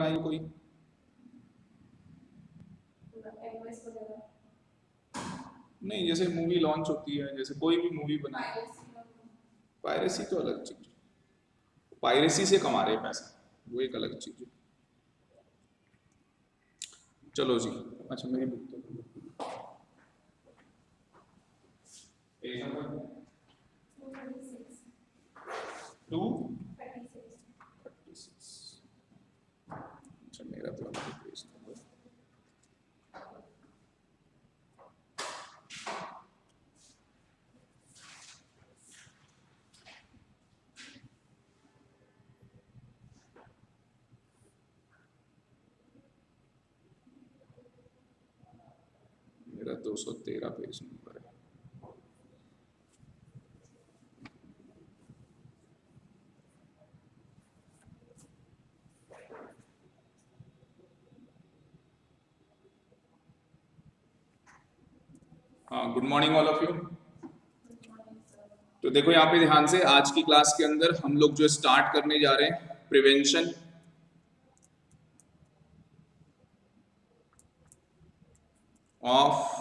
बनाई कोई? नहीं, जैसे मूवी लॉन्च होती है, जैसे कोई भी मूवी बनाई। पायरेसी तो अलग चीज, पायरेसी से कमा रहे हैं पैसा, वो एक अलग चीज है। चलो जी, अच्छा मेरी बुक तो पेज नंबर 236। अच्छा मेरा तो अलग पेज नंबर। मेरा 213 पेज नंबर है। हाँ, good morning all of you. तो देखो यहाँ पे ध्यान से, आज की क्लास के अंदर हम लोग जो स्टार्ट करने जा रहे हैं, prevention of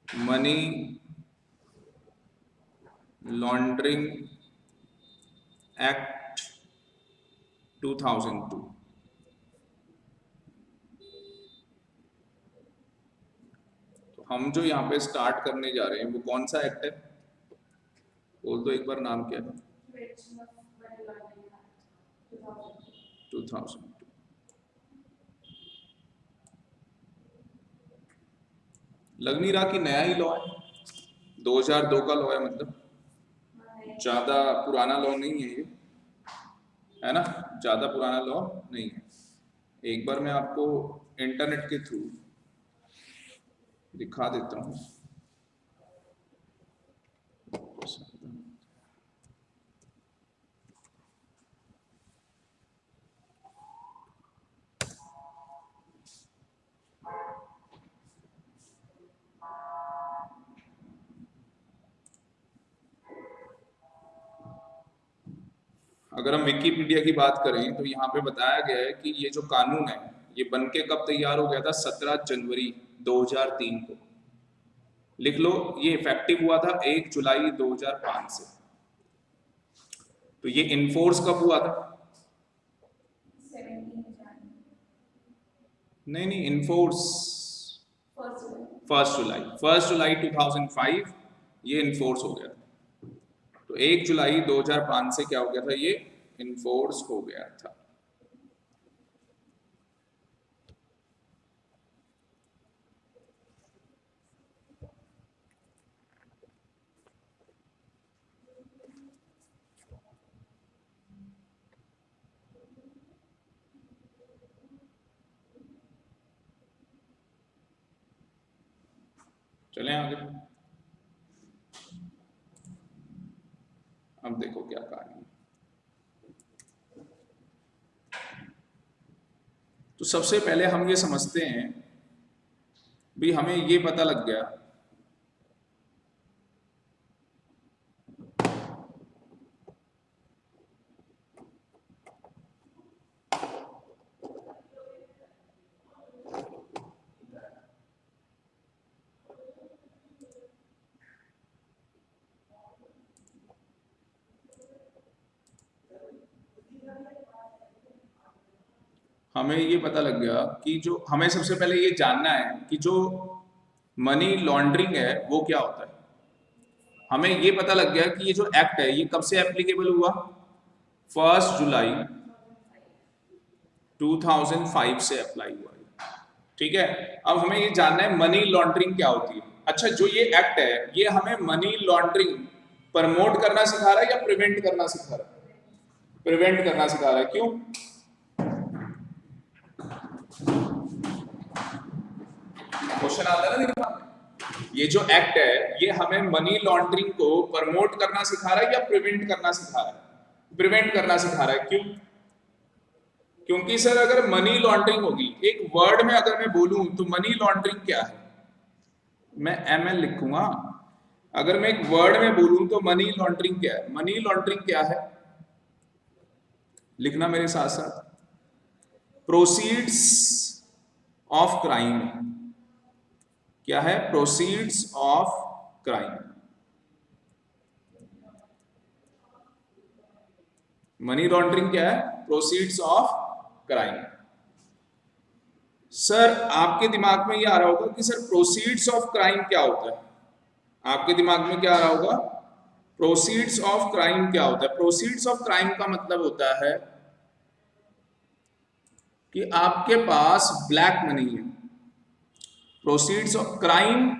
money laundering act 2002। तो हम जो यहाँ पे स्टार्ट करने जा रहे हैं वो कौन सा एक्ट है? बोल दो एक बार, नाम क्या है? 2002। लग नहीं रहा कि नया ही लॉ है, 2002 का लॉ है, मतलब ज्यादा पुराना लॉ नहीं है ये, है ना? ज्यादा पुराना लॉ नहीं है। एक बार मैं आपको इंटरनेट के थ्रू दिखा देता हूँ। अगर हम विकिपीडिया की बात करें तो यहाँ पे बताया गया है कि ये जो कानून है ये बन के कब तैयार हो गया था? 17 जनवरी 2003 को। लिख लो, ये इफेक्टिव हुआ था 1 जुलाई 2005 से। तो ये इन्फोर्स कब हुआ था? नहीं, इन्फोर्स 1 जुलाई 2005 ये इन्फोर्स हो गया था। तो 1 जुलाई 2005 से क्या हो गया था? ये इन्फोर्स हो गया था। चलें आगे। अब देखो क्या कहानी है। तो सबसे पहले हम ये समझते हैं भी, हमें ये पता लग गया हमें ये पता लग गया कि जो हमें सबसे पहले ये जानना है कि जो मनी लॉन्ड्रिंग है वो क्या होता है। हमें ये पता लग गया कि ये जो एक्ट है ये कब से एप्लीकेबल हुआ? 1 जुलाई 2005 से अप्लाई हुआ है। ठीक है, अब हमें ये जानना है मनी लॉन्ड्रिंग क्या होती है। अच्छा, जो ये एक्ट है ये हमें मनी लॉन्ड्रिंग प्रमोट करना सिखा रहा है या प्रिवेंट करना सिखा रहा है? प्रिवेंट करना सिखा रहा है। क्यों? क्वेश्चन आता है ना दिमाग में। ये जो एक्ट है ये हमें मनी लॉन्ड्रिंग को प्रमोट करना सिखा रहा है या प्रिवेंट करना सिखा रहा है? प्रिवेंट करना सिखा रहा है। क्यों? क्योंकि सर अगर मनी लॉन्ड्रिंग होगी, एक वर्ड में अगर मैं बोलूं तो मनी लॉन्ड्रिंग क्या है, मैं ML लिखूंगा। अगर मैं एक वर्ड में बोलूं तो मनी लॉन्ड्रिंग क्या है? मनी लॉन्ड्रिंग क्या है? लिखना मेरे साथ साथ। प्रोसीड्स ऑफ क्राइम क्या है? Proceeds of crime. Money laundering क्या है? Proceeds of crime. सर आपके दिमाग में ये आ रहा होगा कि सर प्रोसीड्स ऑफ क्राइम क्या होता है? आपके दिमाग में क्या आ रहा होगा? प्रोसीड्स ऑफ क्राइम क्या होता है? प्रोसीड्स ऑफ क्राइम का मतलब होता है कि आपके पास ब्लैक मनी है। प्रोसीड्स ऑफ क्राइम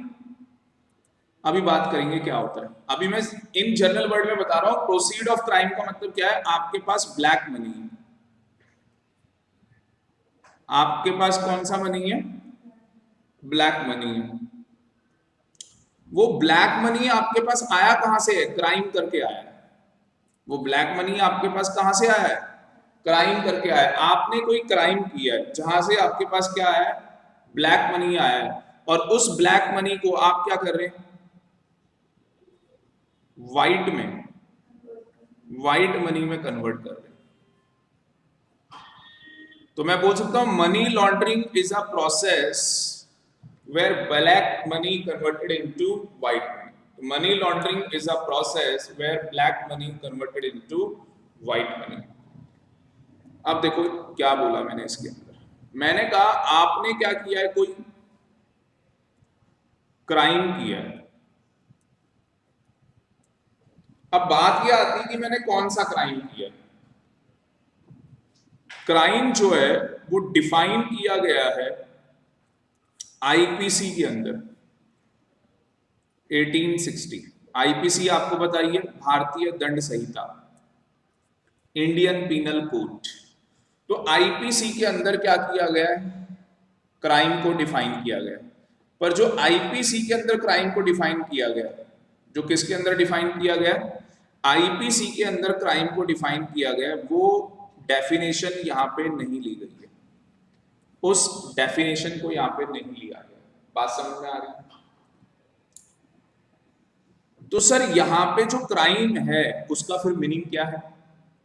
अभी बात करेंगे क्या होता है। अभी मैं इन जनरल वर्ड में बता रहा हूं प्रोसीड ऑफ क्राइम का मतलब क्या है। आपके पास ब्लैक मनी है। आपके पास कौन सा मनी है? ब्लैक मनी है। वो ब्लैक मनी आपके पास आया कहां से है? क्राइम करके आया है। वो ब्लैक मनी आपके पास कहां से आया है? क्राइम करके आया है। आपने कोई क्राइम किया है जहां से आपके पास क्या आया है? ब्लैक मनी आया है। और उस ब्लैक मनी को आप क्या कर रहे हैं? व्हाइट मनी में कन्वर्ट कर रहे हैं। तो मैं बोल सकता हूं money laundering is a process where black money converted into white money. Money laundering is a process where black money converted into white money. अब देखो क्या बोला मैंने इसके अंदर। मैंने कहा आपने क्या किया है? कोई क्राइम किया है। अब बात यह आती है कि मैंने कौन सा क्राइम किया। क्राइम जो है वो डिफाइन किया गया है आईपीसी के अंदर 1860। आईपीसी आपको बताइए, भारतीय दंड संहिता, इंडियन पीनल कोड। तो आईपीसी के अंदर क्या किया गया है? क्राइम को डिफाइन किया गया। पर जो आईपीसी के अंदर क्राइम को डिफाइन किया गया, जो किसके अंदर डिफाइन किया गया? आईपीसी के अंदर क्राइम को डिफाइन किया गया, वो डेफिनेशन यहां पे नहीं ली गई है। उस डेफिनेशन को यहां पे नहीं लिया गया। बात समझ में आ रही है? तो सर यहां पे जो क्राइम है उसका फिर मीनिंग क्या है?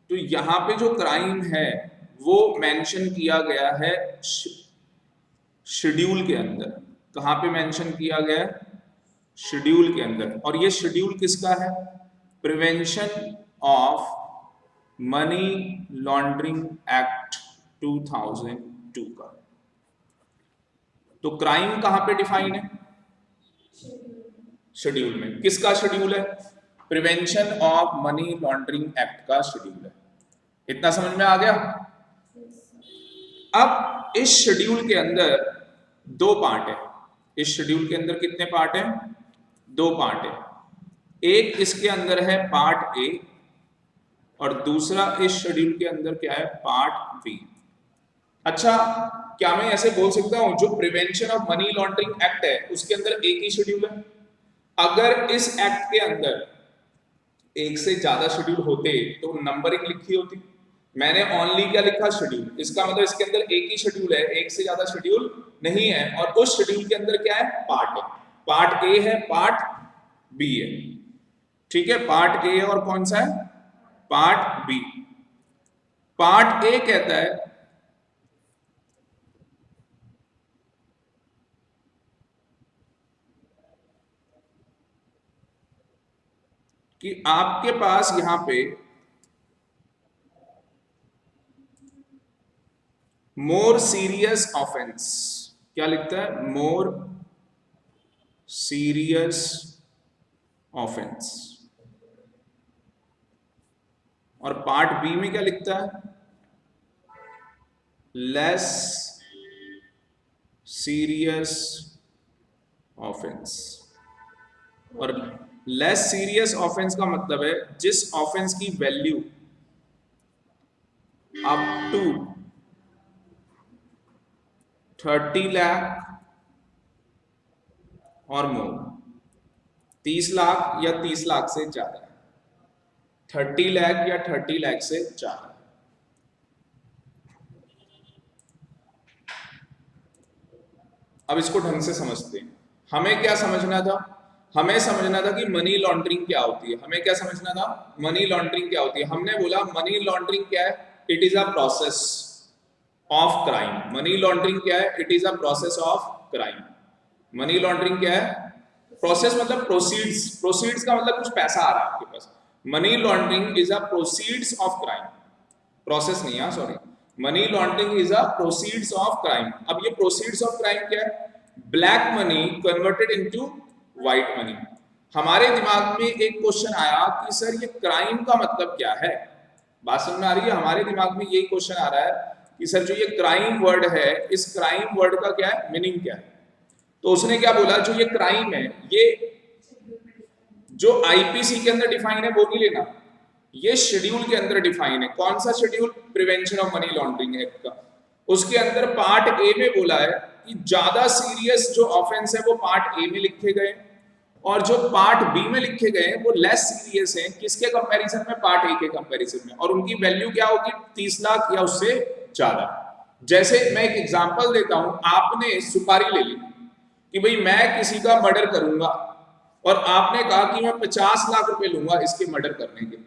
तो यहां पे जो क्राइम है वो मेंशन किया गया है शेड्यूल के अंदर। कहां पे मेंशन किया गया है? शेड्यूल के अंदर। और ये शेड्यूल किसका है? Prevention of money laundering act 2002 का। तो क्राइम कहां पे डिफाइन है? शेड्यूल में। किसका शेड्यूल है? Prevention of money laundering act का शेड्यूल है। इतना समझ में आ गया? अब इस शेड्यूल के अंदर दो पार्ट है। इस शेड्यूल के अंदर कितने पार्ट हैं? दो पार्ट है। एक इसके अंदर है पार्ट ए और दूसरा इस शेड्यूल के अंदर क्या है? Part B. अच्छा, क्या मैं ऐसे बोल सकता हूं जो prevention of money laundering act है उसके अंदर एक ही शेड्यूल है? अगर इस एक्ट के अंदर एक से ज्यादा शेड्यूल होते तो नंबरिंग लिखी होती। मैंने ओनली क्या लिखा? शेड्यूल। इसका मतलब इसके अंदर एक ही शेड्यूल है, एक से ज्यादा शेड्यूल नहीं है। और उस शेड्यूल के अंदर क्या है? पार्ट है। पार्ट ए है, पार्ट बी है। ठीक है, पार्ट ए और कौन सा है? Part B. पार्ट ए कहता है कि आपके पास यहां पे मोर सीरियस ऑफेंस, क्या लिखता है? More serious offence. और पार्ट बी में क्या लिखता है? Less serious offence. और लेस सीरियस ऑफेंस का मतलब है जिस ऑफेंस की वैल्यू अप टू 30 लाख और मोर, 30 लाख या 30 लाख से ज्यादा, 30 लाख या 30 लाख से ज्यादा। अब इसको ढंग से समझते हैं। हमें क्या समझना था? हमें समझना था कि मनी लॉन्ड्रिंग क्या होती है। हमें क्या समझना था? मनी लॉन्ड्रिंग क्या होती है। हमने बोला मनी लॉन्ड्रिंग क्या है? It is a process of crime. Money laundering क्या है? It is a process of crime. Money laundering क्या है? प्रोसेस मतलब प्रोसीड्स, प्रोसीड्स का मतलब कुछ पैसा आ रहा है आपके पास। Money laundering is a proceeds of crime, process नहीं है, sorry. Money laundering is a proceeds of crime. अब ये प्रोसीड्स ऑफ क्राइम क्या है? Black money converted into white money. हमारे दिमाग में एक क्वेश्चन आया कि सर ये क्राइम का मतलब क्या है? बात समझ में आ रही है? हमारे दिमाग में यही क्वेश्चन आ रहा है कि सर जो ये क्राइम वर्ड है, इस क्राइम वर्ड का क्या है, मीनिंग क्या है? तो उसने क्या बोला, जो ये क्राइम है, ये जो आईपीसी के अंदर डिफाइन है वो नहीं लेना, ये शेड्यूल के अंदर डिफाइन है। कौन सा schedule? Prevention of money laundering act का। उसके अंदर पार्ट ए में बोला है कि ज्यादा सीरियस जो ऑफेंस है वो पार्ट ए में लिखे गए, और जो पार्ट बी में लिखे गए वो लेस सीरियस हैं। किसके कंपैरिजन में? पार्ट ए के कंपैरिजन में। और उनकी वैल्यू क्या होगी? 30 लाख या उससे ज्यादा। जैसे मैं एक एग्जांपल देता हूं, आपने सुपारी ले ली कि भाई मैं किसी का मर्डर करूंगा, और आपने कहा कि मैं 50 लाख रुपए लूंगा इसके मर्डर करने के,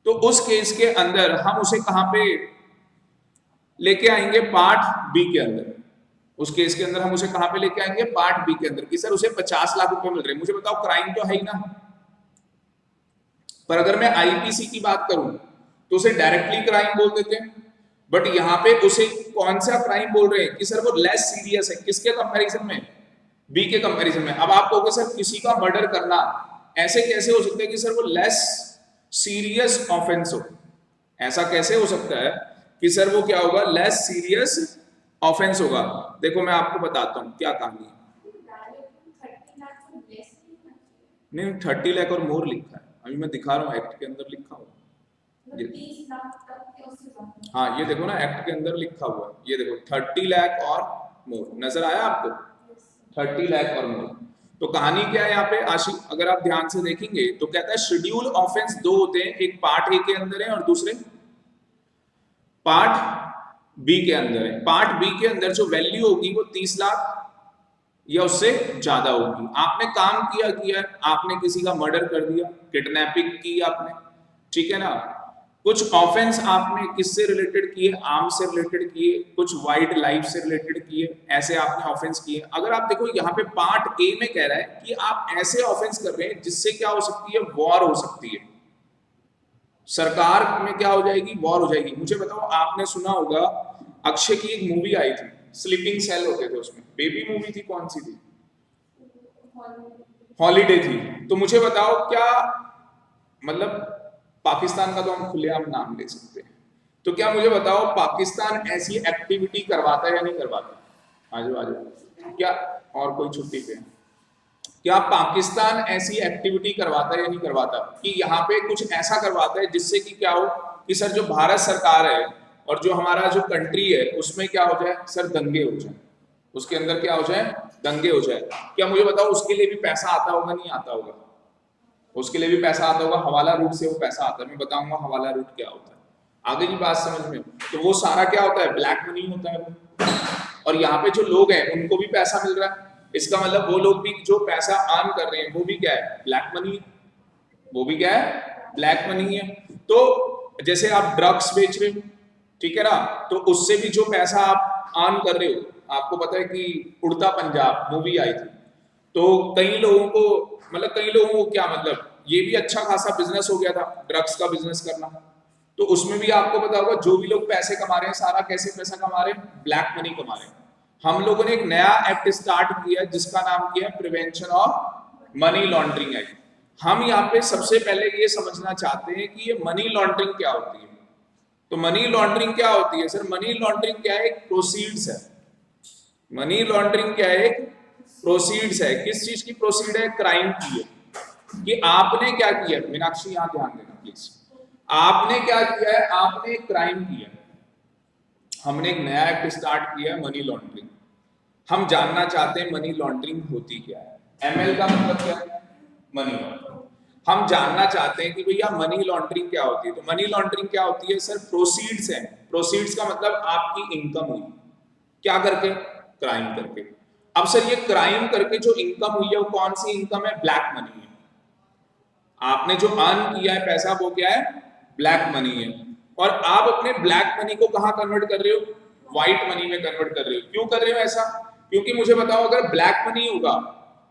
तो उस केस के अंदर हम उसे कहां पे लेके आएंगे? पार्ट बी के अंदर। उस केस के अंदर हम उसे कहां पे लेके आएंगे? पार्ट बी के अंदर, कि सर उसे 50 लाख रुपए मिल रहे हैं। मुझे बताओ, क्राइम तो है ही ना। पर अगर मैं आईपीसी की बात करूं तो उसे डायरेक्टली क्राइम बोल देते हैं, बट यहां पे उसे कौन सा क्राइम बोल रहे हैं कि सर वो लेस सीरियस है। किसके कंपैरिजन में? बी के कंपैरिजन में। अब आप कहोगे सर किसी का मर्डर करना ऐसे कैसे हो सकता है कि सर वो लेस सीरियस ऑफेंस हो? ऐसा कैसे हो सकता है कि सर वो क्या होगा? लेस सीरियस ऑफेंस होगा। देखो मैं आपको बताता हूं क्या कहानी है। नहीं, 30 लाख और मोर लिखा है, अभी मैं दिखा रहा हूँ, एक्ट के अंदर लिखा हुआ हाँ ये देखो ना, एक्ट के अंदर लिखा हुआ है, ये देखो 30 लाख और मोर, नजर आया आपको? 30 लाख और मोर। तो कहानी क्या है यहाँ पे आशी, अगर आप ध्यान से देखेंगे तो कहता है शेड्यूल ऑफेंस दो होते हैं, एक पार्ट ए के अंदर है और दूसरे पार्ट बी के अंदर है। पार्ट बी के अंदर जो वैल्यू होगी वो 30 लाख या उससे ज्यादा होगी। आपने काम किया, आपने किसी का मर्डर कर दिया, किडनैपिंग की आपने, ठीक है ना। कुछ ऑफेंस आपने किससे रिलेटेड किए? आर्म्स से रिलेटेड किए, कुछ वाइल्ड लाइफ से रिलेटेड किए, ऐसे आपने ऑफेंस किए। अगर आप देखो यहाँ पे पार्ट ए में कह रहा है कि आप ऐसे ऑफेंस कर रहे हैं जिससे क्या हो सकती है? वॉर हो सकती है, सरकार में क्या हो जाएगी? वॉर हो जाएगी। मुझे बताओ, आपने सुना होगा अक्षय की एक मूवी आई थी, स्लीपिंग सेल होते थे उसमें, बेबी मूवी थी, कौन सी थी? हॉलीडे थी। तो मुझे बताओ क्या मतलब, पाकिस्तान का तो हम खुलेआम नाम ले सकते हैं, तो क्या मुझे बताओ पाकिस्तान ऐसी एक्टिविटी करवाता है या नहीं करवाता? आजो आजो, क्या और कोई छुट्टी पे? क्या पाकिस्तान ऐसी एक्टिविटी करवाता है या नहीं करवाता कि यहाँ पे कुछ ऐसा करवाता है जिससे कि क्या हो कि सर जो भारत सरकार है और जो हमारा जो कंट्री है उसमें क्या हो जाए? सर दंगे हो जाए, उसके अंदर क्या हो जाए? दंगे हो जाए। क्या मुझे बताओ उसके लिए भी पैसा आता होगा? नहीं आता होगा? उसके लिए भी पैसा आता होगा, हवाला रूट से वो पैसा आता है। मैं बताऊंगा हवाला रूट क्या होता है, आगे की बात समझ में। तो वो सारा क्या होता है? ब्लैक मनी होता है वो। और यहाँ पे जो लोग हैं उनको भी पैसा मिल रहा है, इसका मतलब वो लोग भी जो पैसा अर्न कर रहे हैं वो भी क्या है? Black money. वो भी क्या है? ब्लैक मनी है। तो जैसे आप ड्रग्स बेच रहे हो, ठीक है ना, तो उससे भी जो पैसा आप अर्न कर रहे हो, आपको पता है कि उड़ता पंजाब मूवी आई थी, तो कई लोगों को मतलब कई लोगों को क्या मतलब ये भी अच्छा खासा बिजनेस हो गया था, ड्रग्स का बिजनेस करना। तो उसमें भी आपको पता होगा जो भी लोग पैसे कमा रहे हैं, सारा कैसे पैसा कमा रहे हैं? ब्लैक मनी कमा रहे हैं। हम लोगों ने एक नया एक्ट स्टार्ट किया जिसका नाम किया prevention of money laundering act. हम यहाँ पे सबसे पहले ये समझना चाहते हैं कि ये मनी लॉन्ड्रिंग क्या होती है। तो मनी लॉन्ड्रिंग क्या होती है सर? मनी लॉन्ड्रिंग क्या है? एक प्रोसीड्स है। मनी लॉन्ड्रिंग क्या है? प्रोसीड्स है। किस चीज की प्रोसीड है? क्राइम की है। कि आपने क्या किया, मीनाक्षी यहां ध्यान देना प्लीज, आपने क्या किया है? आपने एक क्राइम किया। हमने एक नया एक्ट स्टार्ट किया है, मनी लॉन्ड्रिंग। हम जानना चाहते हैं मनी लॉन्ड्रिंग होती क्या है। एमएल का मतलब क्या है? Money laundering. हम जानना चाहते हैं कि भैया मनी लॉन्ड्रिंग क्या होती है। तो मनी लॉन्ड्रिंग क्या होती है सर? प्रोसीड्स है। प्रोसीड्स का मतलब आपकी इनकम हुई, क्या करके? क्राइम करके। अब सर ये क्राइम करके जो इनकम हुई है वो कौन सी इनकम है? ब्लैक मनी है। आपने जो अर्न किया है पैसा वो क्या है? ब्लैक मनी है। और आप अपने ब्लैक मनी को कहां कन्वर्ट कर रहे हो? व्हाइट मनी में कन्वर्ट कर रहे हो। क्यों कर रहे हो ऐसा? क्योंकि मुझे बताओ, अगर ब्लैक मनी होगा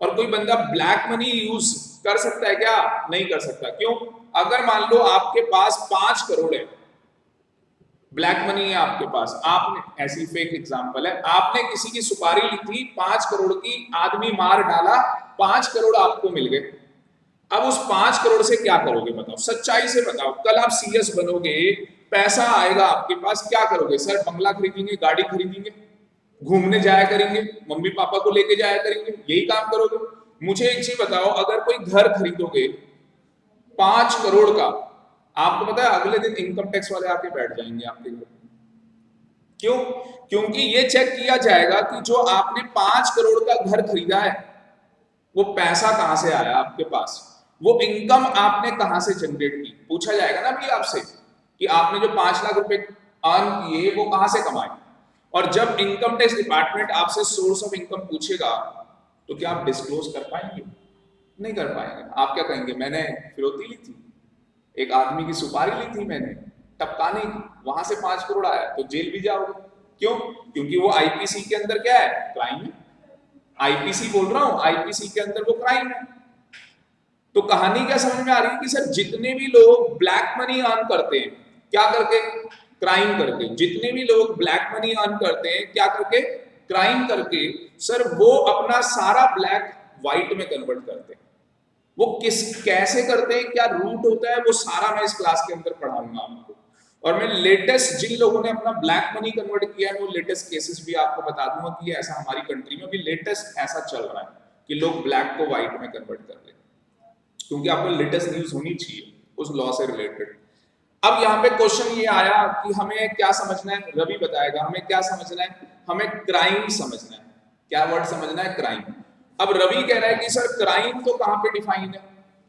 और कोई बंदा ब्लैक मनी यूज कर सकता है क्या? नहीं कर सकता। क्यों? अगर मान लो आपके पास 5 करोड़ है, ब्लैक मनी है आपके पास, आपने, ऐसी फेक एग्जांपल है, आपने किसी की सुपारी ली थी 5 करोड़ की, आदमी मार डाला, 5 करोड़ आपको मिल गए। अब उस 5 करोड़ से क्या करोगे बताओ? सच्चाई से बताओ। कल आप सीएस बनोगे, पैसा आएगा आपके पास, क्या करोगे? सर बंगला खरीदेंगे, गाड़ी खरीदेंगे, घूमने जाया करेंगे, मम्मी पापा को लेके जाया करेंगे, यही काम करोगे। मुझे एक चीज बताओ, अगर कोई घर खरीदोगे 5 करोड़ का, आपको पता है अगले दिन इनकम टैक्स वाले आके बैठ जाएंगे आपके घर। क्यों? क्योंकि ये चेक किया जाएगा कि जो आपने 5 करोड़ का घर खरीदा है, वो पैसा कहां से आया आपके पास, वो इनकम आपने कहां से जनरेट की। पूछा जाएगा ना भी आपसे कि आपने जो 5 लाख रुपए अर्न किए वो कहां से कमाए। और जब इनकम टैक्स डिपार्टमेंट आपसे सोर्स ऑफ इनकम पूछेगा तो क्या आप डिस्क्लोज कर पाएंगे? नहीं कर पाएंगे। आप क्या कहेंगे? मैंने फिरौती ली थी, एक आदमी की सुपारी ली थी मैंने, टपकाने की, वहां से 5 करोड़ आया, तो जेल भी जाओगे। क्यों? क्योंकि वो आईपीसी के अंदर क्या है? क्राइम है। आईपीसी बोल रहा हूं, आईपीसी के अंदर वो क्राइम है। तो कहानी क्या समझ में आ रही है कि सर जितने भी लोग ब्लैक मनी अर्न करते हैं, क्या करके? क्राइम करके। जितने भी लोग ब्लैक मनी अर्न करते हैं, क्या करके? क्राइम करके। सर वो अपना सारा ब्लैक व्हाइट में कन्वर्ट करते हैं। वो कैसे करते हैं, क्या रूट होता है, वो सारा मैं इस क्लास के अंदर पढ़ाऊंगा आपको। और मैं लेटेस्ट जिन लोगों ने अपना ब्लैक मनी कन्वर्ट किया है, वो लेटेस्ट केसेस भी आपको बता दूंगा कि ऐसा हमारी कंट्री में भी लेटेस्ट ऐसा चल रहा है कि लोग ब्लैक को व्हाइट में कन्वर्ट कर रहे हैं। क्योंकि आपको लेटेस्ट न्यूज होनी चाहिए उस लॉ से रिलेटेड। अब यहाँ पे क्वेश्चन ये आया कि हमें क्या समझना है, रवि बताएगा हमें क्या समझना है। हमें क्राइम समझना है। क्या वर्ड समझना है? क्राइम। अब रवि कह रहा है कि सर क्राइम तो कहां पे डिफाइन है?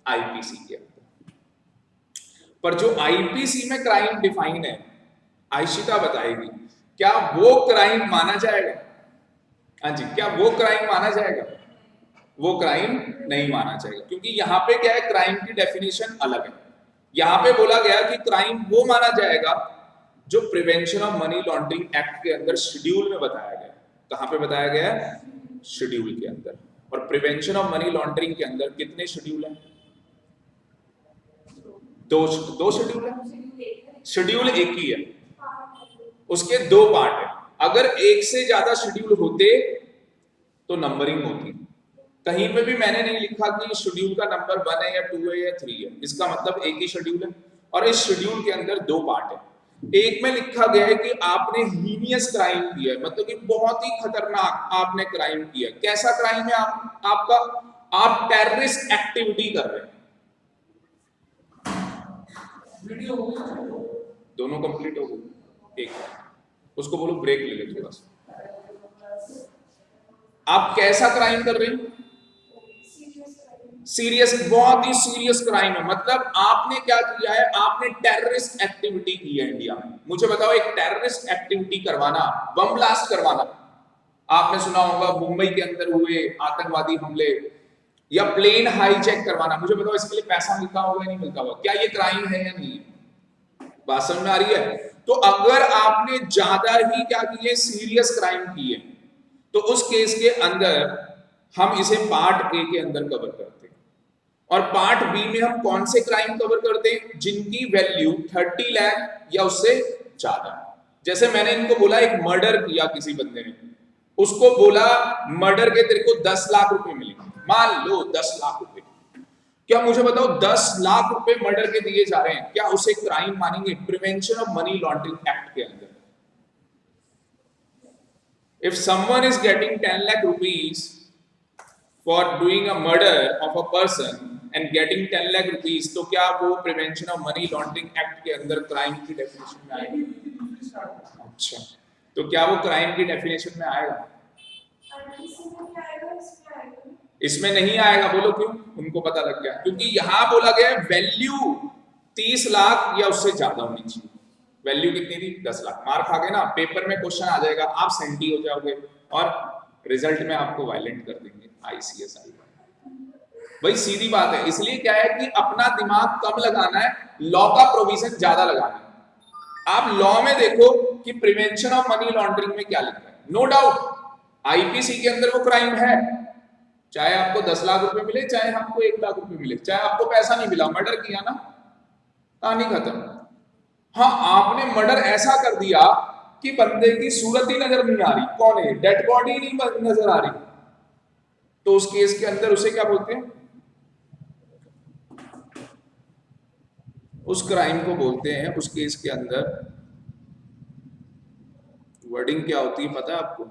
आईपीसी के अंदर। पर जो आईपीसी में क्राइम डिफाइन है, आयशिता बताएगी, क्या वो क्राइम माना जाएगा? हाँ जी, क्या वो क्राइम माना जाएगा? वो क्राइम नहीं माना जाएगा। क्योंकि यहाँ पे क्या है, क्राइम की डेफिनेशन अलग है। यहाँ पे बोला गया कि क्राइम वो माना जाएगा जो prevention of money laundering act के अंदर शेड्यूल में बताया गया। कहां पे बताया गया है? शेड्यूल के अंदर। और प्रिवेंशन ऑफ मनी लॉन्ड्रिंग के अंदर कितने शेड्यूल हैं? दो शेड्यूल है। शेड्यूल एक ही है, उसके 2 पार्ट है। अगर एक से ज्यादा शेड्यूल होते तो नंबरिंग होती। कहीं पे भी मैंने नहीं लिखा कि शेड्यूल का नंबर 1 है या 2 है या 3 है। इसका मतलब एक ही शेड्यूल है। और इस शेड्यूल के अंदर 2 पार्ट है। एक में लिखा गया है कि आपने हीनियस क्राइम किया है, मतलब कि बहुत ही खतरनाक आपने क्राइम किया है। कैसा क्राइम है आपका? आप टेररिस्ट एक्टिविटी कर रहे हैं। वीडियो हो गई, दोनों कंप्लीट हो गए। एक उसको बोलो ब्रेक ले ले थोड़ा सा। आप कैसा क्राइम कर रहे हैं? सीरियस, बहुत ही सीरियस क्राइम है। मतलब आपने क्या किया है? आपने टेररिस्ट एक्टिविटी की है इंडिया में। मुझे बताओ, एक टेररिस्ट एक्टिविटी करवाना, बम ब्लास्ट करवाना, आपने सुना होगा मुंबई के अंदर हुए आतंकवादी हमले, या प्लेन हाईजैक करवाना, मुझे बताओ इसके लिए पैसा मिलता होगा या नहीं मिलता होगा? क्या ये क्राइम है या नहीं? बात समझ में आ रही है? तो अगर आपने ज्यादा ही क्या किए, सीरियस क्राइम किए, तो उस केस के अंदर हम इसे पार्ट ए के अंदर कवर करते हैं। और पार्ट बी में हम कौन से क्राइम कवर करते हैं? जिनकी वैल्यू 30 लाख या उससे ज्यादा। जैसे मैंने इनको बोला एक मर्डर किया किसी बंदे ने, उसको बोला मर्डर के तेरे को 10 लाख रुपए मिलेंगे, मान लो 10 लाख रुपए। क्या मुझे बताओ 10 लाख रुपए मर्डर के दिए जा रहे हैं, क्या उसे क्राइम मानेंगे? Prevention of money laundering act के अंदर if someone is getting 10 lakh rupees for doing a murder of a person and getting 10 lakh rupees, तो क्या वो prevention of money laundering act के अंदर क्राइम की डेफिनेशन में आएगा? अच्छा, तो क्या वो क्राइम की डेफिनेशन में आएगा? इसमें नहीं आएगा। बोलो क्यों? उनको पता लग गया, क्योंकि यहां बोला गया वैल्यू 30 लाख या उससे ज्यादा होनी चाहिए। वैल्यू कितनी थी? 10 लाख। मार खा गए ना, पेपर में क्वेश्चन आ जाएगा, आप सेंटी हो जाओगे और रिजल्ट में आपको वायलेंट कर देंगे आईसीएस। भाई सीधी बात है। इसलिए क्या है कि अपना दिमाग कम लगाना है, लॉ का प्रोविजन ज्यादा लगाना है। आप लॉ में देखो कि प्रिवेंशन ऑफ मनी लॉन्ड्रिंग में क्या लिखा है। नो डाउट आईपीसी के अंदर वो क्राइम है, चाहे आपको 10 लाख रुपए मिले, चाहे आपको 1 लाख रुपए मिले, चाहे आपको पैसा नहीं मिला, मर्डर किया ना, कहानी खत्म। हाँ, आपने मर्डर ऐसा कर दिया कि बंदे की सूरत ही नजर नहीं आ रही, कौन है, डेड बॉडी नहीं नजर आ रही, तो उस केस के अंदर उसे क्या बोलते हैं, उस क्राइम को बोलते हैं, उस केस के अंदर वर्डिंग क्या होती है पता है आपको?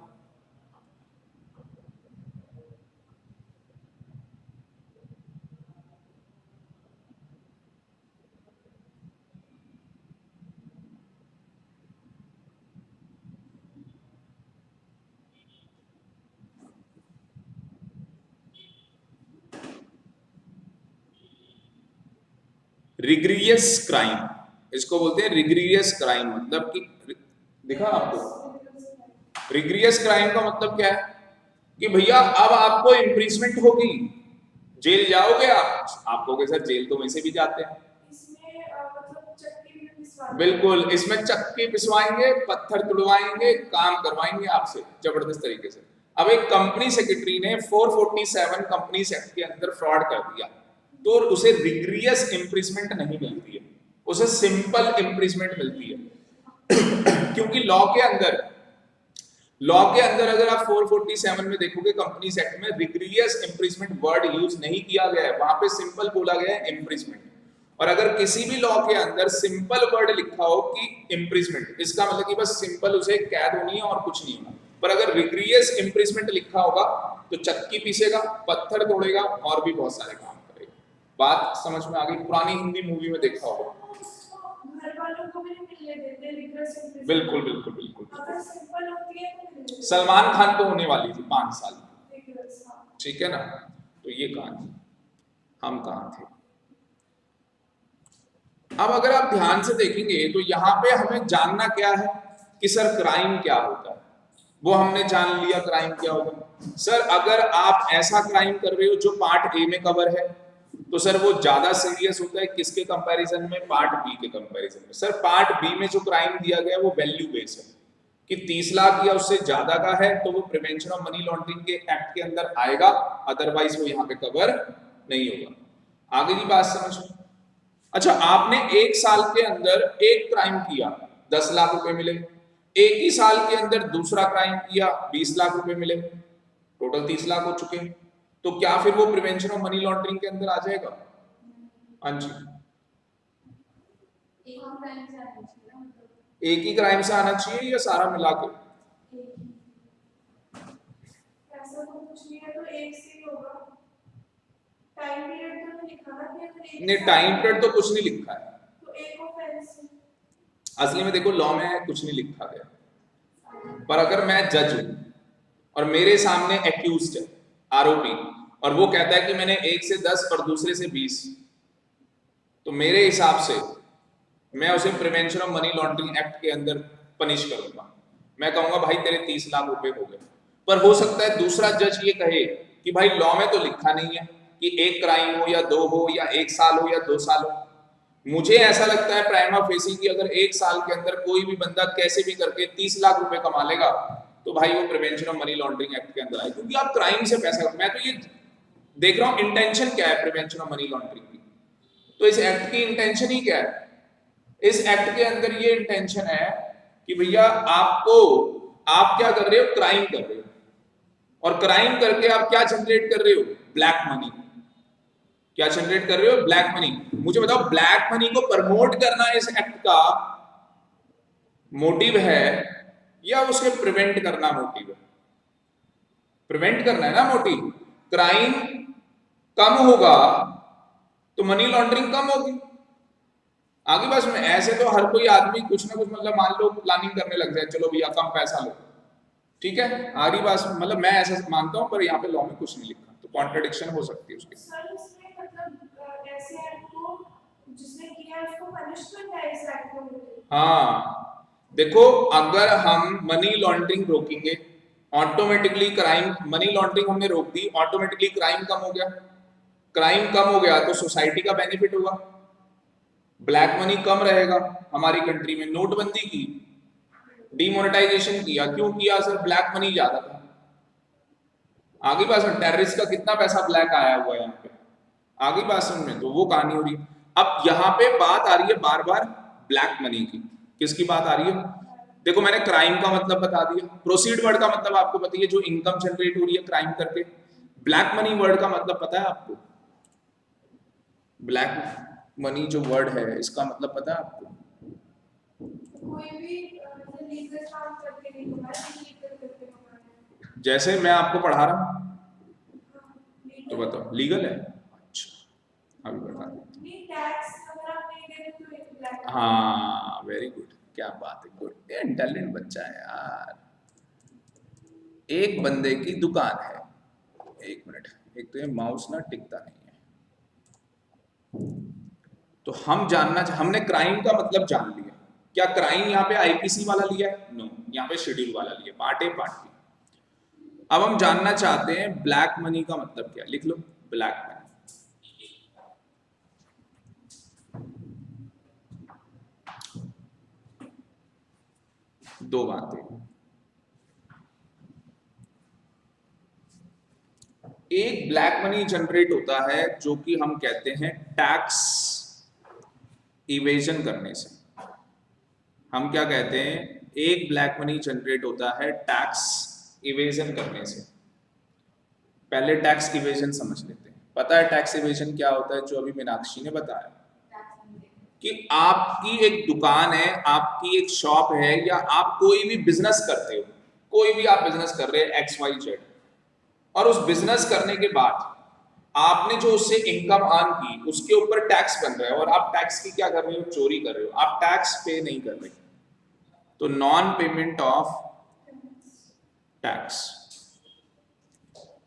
रिग्रियस क्राइम, इसको बोलते हैं रिग्रियस क्राइम। मतलब कि दिखा आपको रिग्रियस क्राइम का मतलब क्या है कि भैया अब आपको इम्प्रीजमेंट होगी, जेल जाओगे आप कहोगे सर जेल तो वैसे भी जाते हैं, बिल्कुल इसमें चक्की पिसवाएंगे, पत्थर तुड़वाएंगे, काम करवाएंगे आपसे जबरदस्त तरीके से। अब एक कंपनी सेक्रेटरी ने 447 कंपनीज एक्ट के अंदर फ्रॉड कर दिया, तो उसे रिग्रियस इम्प्रीजमेंट नहीं मिलती है, उसे सिंपल इम्प्रीजमेंट मिलती है क्योंकि लॉ के अंदर अगर आप 447 में देखोगे कंपनीज एक्ट में रिग्रियस इम्प्रीजमेंट वर्ड यूज नहीं किया गया है, वहां पे सिंपल बोला गया है इम्प्रीजमेंट। और अगर किसी भी लॉ के अंदर सिंपल वर्ड लिखा हो कि इम्प्रीजमेंट, इसका मतलब कि बस सिंपल उसे कैद होनी है और कुछ नहीं होना। पर अगर रिग्रियस इम्प्रीजमेंट लिखा होगा तो चक्की पीसेगा, पत्थर तोड़ेगा और भी बहुत सारे काम करेगा। बात समझ में आ गई? पुरानी हिंदी मूवी में देखा होगा। घर वालों को भी नहीं मिलने देते रिग्रेस इम्प्रीजमेंट। बिल्कुल बिल्कुल बिल्कुल, अगर सिंपल होती है तो सलमान खान को होने वाली थी 5 साल, ठीक है ना? तो ये कहानी, हम कहाँ थे? अब अगर आप ध्यान से देखेंगे तो यहाँ पे हमें जानना क्या है कि सर क्राइम क्या होता है, वो हमने जान लिया क्राइम क्या होगा। सर अगर आप ऐसा क्राइम कर रहे हो जो पार्ट ए में कवर है तो सर वो ज्यादा सीरियस होता है किसके कंपैरिजन में? पार्ट बी के कंपैरिजन में। सर पार्ट बी में जो क्राइम दिया गया है वो वैल्यू बेस है कि 30 लाख या उससे ज्यादा का है तो वो प्रिवेंशन ऑफ मनी लॉन्ड्रिंग के एक्ट के अंदर आएगा, अदरवाइज वो यहाँ पे कवर नहीं होगा। आगे की बात समझ में? अच्छा, आपने 1 साल के अंदर एक क्राइम किया, 10 लाख रुपए मिले, एक ही साल के अंदर दूसरा क्राइम किया, 20 लाख रुपए मिले, टोटल 30 लाख हो चुके। तो क्या फिर वो प्रिवेंशन ऑफ मनी लॉन्ड्रिंग के अंदर आ जाएगा? हाँ जी, एक ही क्राइम से आना चाहिए या सारा मिला के? ऐसा तो कुछ नहीं है, तो एक से ही होगा। टाइम पीरियड तो नहीं लिखा ना कि नहीं, टाइम पीरियड तो कुछ नहीं लिखा है, तो एक ऑफेंस असली में देखो लॉ में कुछ नहीं लिखा गया। पर अगर मैं जज हूं और मेरे सामने एक्यूज्ड है, आरोपी, और वो कहता है कि मैंने 1 से 10 और दूसरे से 20, तो मेरे हिसाब से मैं उसे prevention of money laundering act के अंदर पनिश करूंगा। मैं कहूंगा भाई तेरे 30 लाख रुपए हो गए। पर हो सकता है दूसरा जज ये कहे कि भाई लॉ में तो लिखा नहीं है कि एक क्राइम हो या 2 हो या 1 साल हो या 2 साल हो। मुझे ऐसा लगता है प्राइमा फेसी कि अगर 1 साल के अंदर कोई भी बंदा कैसे भी करके 30 लाख रुपए कमा लेगा तो भाई वो prevention of money laundering act के अंदर आए, क्योंकि आप क्राइम से पैसा, मैं तो ये देख रहा हूं इंटेंशन क्या है प्रिवेंशन ऑफ मनी लॉन्ड्रिंग की। तो इस एक्ट की इंटेंशन ही क्या है? इस एक्ट के अंदर ये इंटेंशन है कि भैया आप क्या कर रहे हो? क्राइम कर रहे हो, और क्राइम करके आप क्या जनरेट कर रहे हो? Black money. क्या जनरेट कर रहे हो? Black money. मुझे बताओ, ब्लैक मनी को प्रमोट करना इस एक्ट का मोटिव है या उसे प्रिवेंट करना मोटिव है? प्रिवेंट करना है ना मोटिव। क्राइम कम होगा तो मनी लॉन्ड्रिंग कम होगी। आगे बस में ऐसे तो हर कोई आदमी कुछ ना कुछ, मतलब मान लो प्लानिंग करने लग जाए, चलो भैया कम पैसा लो, ठीक है, आगे बात, मतलब मैं ऐसा मानता हूं, पर यहाँ पे लॉ में कुछ नहीं लिखा, तो कॉन्ट्रडिक्शन हो सकती है उसके। सर इसमें मतलब ऐसे एक्ट को जिसने किया उसको पनिशमेंट है इस एक्ट में। हाँ देखो, अगर हम मनी लॉन्ड्रिंग रोकेंगे ऑटोमेटिकली क्राइम, मनी लॉन्ड्रिंग हमने रोक दी, ऑटोमेटिकली क्राइम कम हो गया। क्राइम कम हो गया तो सोसाइटी का बेनिफिट होगा, ब्लैक मनी कम रहेगा हमारी कंट्री में, नोटबंदी की, डीमोनेटाइजेशन किया, क्यों किया सर? ब्लैक मनी ज्यादा था। आगे बात सुन, टेररिस्ट का कितना पैसा ब्लैक आया हुआ है यहाँ पे, आगे बात सुन में, तो वो कहानी हो रही। अब यहाँ पे बात आ रही है बार बार ब्लैक मनी की, किसकी बात आ रही है? देखो मैंने क्राइम का मतलब बता दिया, प्रोसीड वर्ड का मतलब आपको पता है, जो इनकम जनरेट हो रही है क्राइम करके। ब्लैक मनी वर्ड का मतलब पता है आपको? ब्लैक मनी जो वर्ड है इसका मतलब पता है आपको? कोई भी लीगल काम करके नहीं कमाया, इलीगल करके कमाया। जैसे मैं आपको पढ़ा रहा हूँ तो लीगल बताओ लीगल है? अच्छा अभी बता दो। नहीं, टैक्स अगर आप नहीं दे रहे तो एक ब्लैक। हाँ वेरी गुड, क्या बात है, गुड, इंटेलिजेंट बच्चा है यार। एक बंदे की दुकान है, एक मिनट, एक तो ये माउस ना टिकता नहीं है, तो हम जानना, हमने क्राइम का मतलब जान लिया। क्या क्राइम यहाँ पे आईपीसी वाला लिया है? नो, यहाँ पे शेड्यूल वाला लिया, पार्ट ए पार्ट बी। अब हम जानना चाहते हैं ब्लैक मनी का मतलब क्या, लिख लो ब्लैक मनी। दो बातें, एक ब्लैक मनी जनरेट होता है जो कि हम कहते हैं टैक्स इवेजन करने से। हम क्या कहते हैं? एक ब्लैक मनी जनरेट होता है टैक्स इवेजन करने से। पहले टैक्स इवेजन समझ लेते हैं। पता है टैक्स इवेजन क्या होता है? जो अभी मीनाक्षी ने बताया कि आपकी एक दुकान है, आपकी एक शॉप है, या आप कोई भी बिजनेस करते हो, कोई भी आप बिजनेस कर रहे हैं XYZ, और उस बिजनेस करने के बाद आपने जो उससे इनकम अर्न की उसके ऊपर टैक्स बन रहा है, और आप टैक्स की क्या कर रहे हो? चोरी कर रहे हो, आप टैक्स पे नहीं कर रहे, तो नॉन पेमेंट ऑफ टैक्स।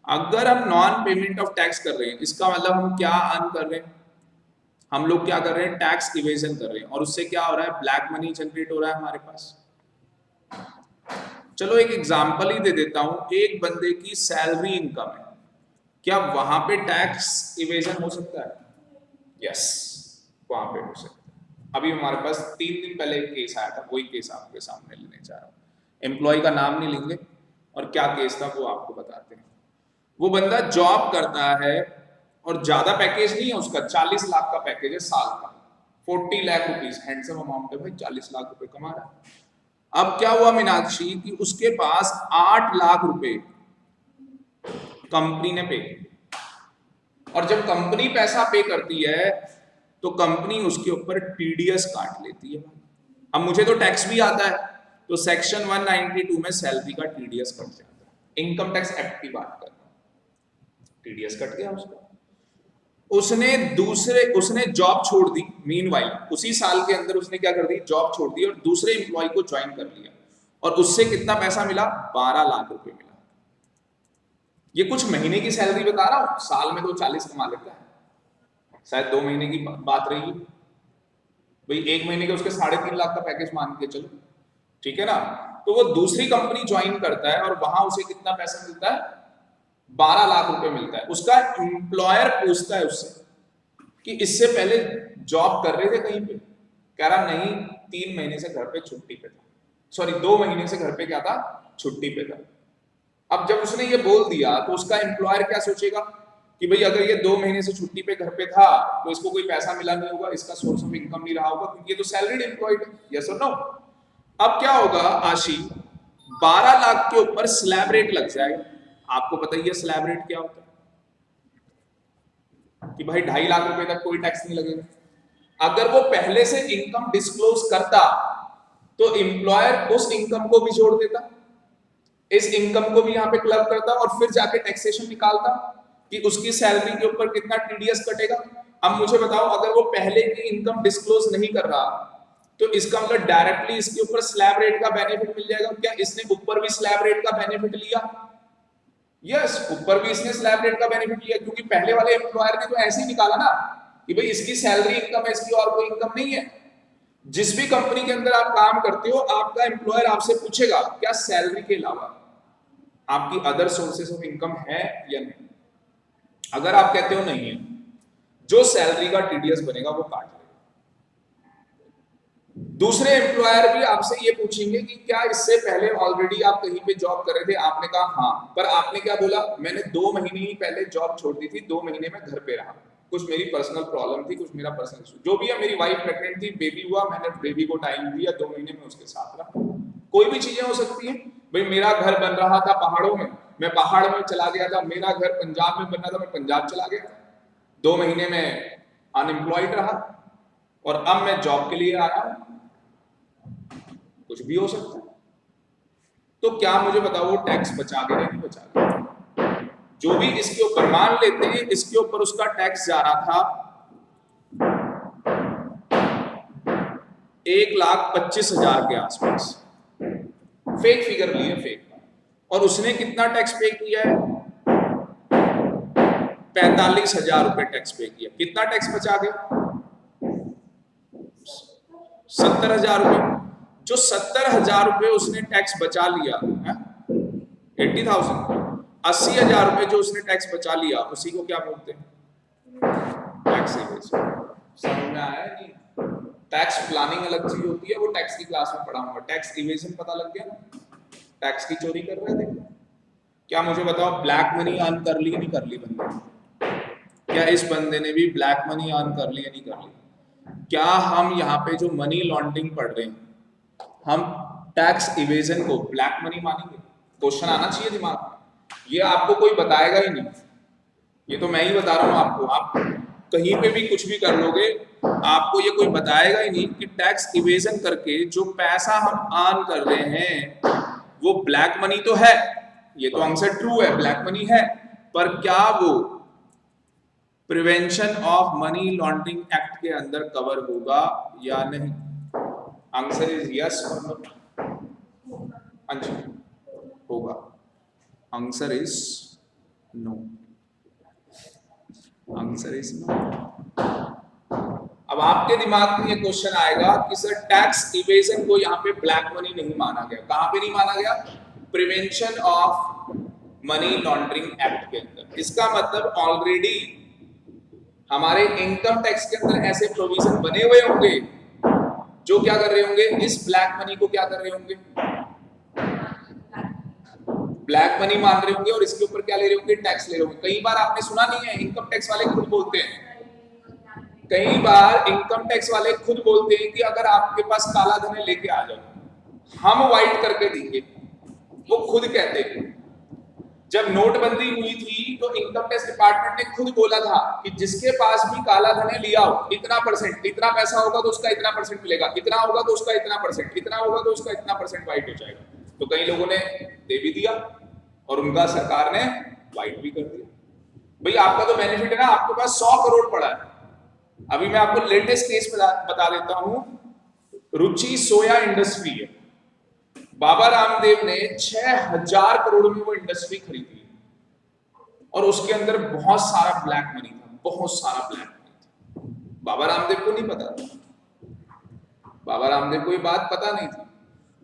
अगर हम नॉन पेमेंट ऑफ टैक्स कर रहे हैं, इसका मतलब हम क्या अर्न कर रहे हैं? हम लोग क्या कर रहे हैं? टैक्स इवेजन कर रहे हैं, और उससे क्या हो रहा है? ब्लैक मनी जनरेट हो रहा है हमारे पास। चलो एक एग्जांपल ही दे देता हूं, एक बंदे की सैलरी इनकम है, क्या वहां पे टैक्स इवेजन हो सकता है? यस, वहां पे हो सकता है। अभी हमारे पास 3 दिन पहले एक केस आया था, वही केस आपके सामने लेने जा रहा हूं। एम्प्लॉय का नाम नहीं लेंगे, और क्या केस था वो आपको बताते हैं। वो बंदा जॉब करता है और ज्यादा पैकेज नहीं है उसका, 40 लाख का पैकेज है साल का, 40 लाख रुपीज, हैंडसम अमाउंट है भाई, 40 लाख रुपए कमा रहा है। अब क्या हुआ मीनाक्षी कि उसके पास 8 लाख रुपए कंपनी ने पे किए, और जब कंपनी पैसा पे करती है तो कंपनी उसके ऊपर टीडीएस काट लेती है। अब मुझे तो टैक्स भी आता है, तो सेक्शन 192 में सैलरी का टीडीएस कट जाता है। इनकम टैक्स एक्ट की बात कर रहा हूं, टीडीएस कट गया उसका। उसने जॉब छोड़ दी, मीनवाइल उसी साल के अंदर उसने क्या कर दी? जॉब छोड़ दी और दूसरे एम्प्लॉय को ज्वाइन कर लिया, और उससे कितना पैसा मिला? 12 लाख रुपए मिला। ये कुछ महीने की सैलरी बता रहा हूं, साल में तो 40 कमा लेता है, शायद 2 महीने की बात रही भाई, 1 महीने के उसके 3.5 लाख का पैकेज मान के चलो, ठीक है ना। तो वो दूसरी कंपनी ज्वाइन करता है और वहां उसे कितना पैसा मिलता है? 12 लाख रुपए मिलता है। उसका एम्प्लॉयर पूछता है उससे कि इससे पहले जॉब कर रहे थे कहीं पे? कह रहा नहीं, 3 महीने से घर पे छुट्टी पे था, सॉरी 2 महीने से घर पे क्या था? छुट्टी पे था। अब जब उसने ये बोल दिया तो उसका एम्प्लॉयर क्या सोचेगा कि भाई अगर ये 2 महीने से छुट्टी पे घर पे था तो इसको कोई पैसा मिला नहीं होगा, इसका सोर्स ऑफ इनकम नहीं रहा होगा, क्योंकि ये तो सैलरीड एम्प्लॉयड है, यस और नो। अब क्या होगा आशी? 12 लाख के ऊपर स्लैब रेट लग जाएगा। आपको पता ही है स्लैब रेट क्या होता है, कि भाई 2.5 लाख रुपए तक कोई टैक्स नहीं लगेगा। अगर वो पहले से इनकम डिस्क्लोज करता तो एम्प्लॉयर उस इनकम को भी जोड़ देता, इस इनकम को भी यहाँ पे क्लब करता, और फिर जाके टैक्सेशन निकालता कि उसकी सैलरी के ऊपर कितना टीडीएस कटेगा। अब मुझे बताओ, अगर वो पहले की इनकम डिस्क्लोज नहीं कर रहा तो इसका मतलब डायरेक्टली इसके ऊपर स्लैब रेट का बेनिफिट मिल जाएगा। क्या इसने ऊपर भी स्लैब रेट का बेनिफिट लिया? यस, ऊपर भी इसने स्लैब रेट का बेनिफिट लिया, क्योंकि पहले वाले एम्प्लॉयर ने तो ऐसे ही निकाला ना कि भाई इसकी सैलरी इनकम है, इसकी और कोई इनकम नहीं है। जिस भी कंपनी के अंदर आप काम करते हो, आपका एम्प्लॉयर आपसे पूछेगा क्या सैलरी के अलावा आपकी अदर सोर्सेस ऑफ इनकम है या नहीं। अगर आप कहते हो नहीं है, जो सैलरी का टीडीएस बनेगा वो काट लेगा। दूसरे एम्प्लॉयर भी आपसे ये पूछेंगे कि क्या इससे पहले ऑलरेडी आप कहीं पे जॉब कर रहे थे, आपने कहा हाँ, पर आपने क्या बोला, मैंने 2 महीने ही पहले जॉब छोड़ दी थी, 2 महीने में घर पे रहा, कुछ मेरी पर्सनल प्रॉब्लम थी, कुछ मेरा पर्सनल इशू, जो भी है, मेरी वाइफ प्रेग्नेंट थी, बेबी हुआ, मैंने बेबी को टाइम दिया, 2 महीने में उसके साथ रहा। कोई भी चीजें हो सकती है भाई। मेरा घर बन रहा था पहाड़ों में, मैं पहाड़ में चला गया था, मेरा घर पंजाब में बन रहा था, मैं पंजाब चला गया, 2 महीने में अनएम्प्लॉयड रहा और अब मैं जॉब के लिए आया हूं, कुछ भी हो सकता है। तो क्या मुझे बताओ वो टैक्स बचा के नहीं बचा के? जो भी इसके ऊपर मान लेते हैं, इसके ऊपर उसका टैक्स जा रहा था 1,25,000 के आसपास, फेक फिगर लिए, फेक, और उसने कितना टैक्स पे किया है? 45,000 रुपए टैक्स पे किया। कितना टैक्स बचा गया? 70,000 रुपए। जो 70,000 रुपए उसने टैक्स बचा लिया, 80,000, 80,000 रुपए जो उसने टैक्स बचा लिया, उसी को क्या बोलते हैं? Tax evasion. समझ में आया नहीं? टैक्स प्लानिंग अलग चीज होती है, वो टैक्स की क्लास में पढ़ाऊंगा। टैक्स इवेजन पता लग गया ना? टैक्स की चोरी कर रहे थे। क्या मुझे बताओ, ब्लैक मनी अर्न कर ली नहीं कर ली बंदे? क्या इस बंदे ने भी ब्लैक मनी अर्न कर ली या नहीं कर ली? क्या हम यहाँ पे जो मनी लॉन्ड्रिंग पढ़ रहे हैं, हम टैक्स इवेजन को ब्लैक मनी मानेंगे? क्वेश्चन आना चाहिए दिमाग में। ये आपको कोई बताएगा ही नहीं, ये तो मैं ही बता रहा हूँ आपको। आप कहीं पे भी कुछ भी कर लोगे, आपको ये कोई बताएगा ही नहीं कि टैक्स इवेजन करके जो पैसा हम अर्न कर रहे हैं वो ब्लैक मनी तो है। ये तो आंसर ट्रू है, ब्लैक मनी है, पर क्या वो prevention of money laundering act के अंदर कवर होगा या नहीं? आंसर इज यस और नो। होगा। Answer is no. Answer is no. अब आपके दिमाग में ये क्वेश्चन आएगा कि सर टैक्स इवेजन को यहाँ पे ब्लैक मनी नहीं माना गया। कहां पे नहीं माना गया? Prevention of money laundering act के अंदर। इसका मतलब ऑलरेडी हमारे इनकम टैक्स के अंदर ऐसे प्रोविजन बने हुए होंगे जो क्या कर रहे होंगे, इस ब्लैक मनी को क्या कर रहे होंगे? ब्लैक मनी मान रहे होंगे और इसके ऊपर क्या ले रहे होंगे? टैक्स ले रहे होंगे। कई बार आपने सुना नहीं है, इनकम टैक्स वाले खुद बोलते हैं, कई बार इनकम टैक्स वाले खुद बोलते हैं कि अगर आपके पास काला धन है लेके आ जाओ, हम वाइट करके देंगे। वो खुद कहते हैं। जब नोटबंदी हुई थी तो इनकम टैक्स डिपार्टमेंट ने खुद बोला था कि जिसके पास भी काला धन है लिया हो, इतना परसेंट, इतना पैसा होगा तो उसका इतना परसेंट मिलेगा, इतना होगा तो उसका इतना परसेंट, इतना होगा तो उसका इतना परसेंट वाइट हो जाएगा। तो कई लोगों ने दे भी दिया और उनका सरकार ने वाइट भी कर दिया। भाई आपका तो बेनिफिट है ना, आपके पास 100 करोड़ पड़ा है। अभी मैं आपको लेटेस्ट केस बता देता हूं। रुचि सोया इंडस्ट्री है, बाबा रामदेव ने 6,000 करोड़ में वो इंडस्ट्री खरीदी और उसके अंदर बहुत सारा ब्लैक मनी था, बहुत सारा ब्लैक मनी था। बाबा रामदेव को नहीं पता था, बाबा रामदेव को ये बात पता नहीं थी।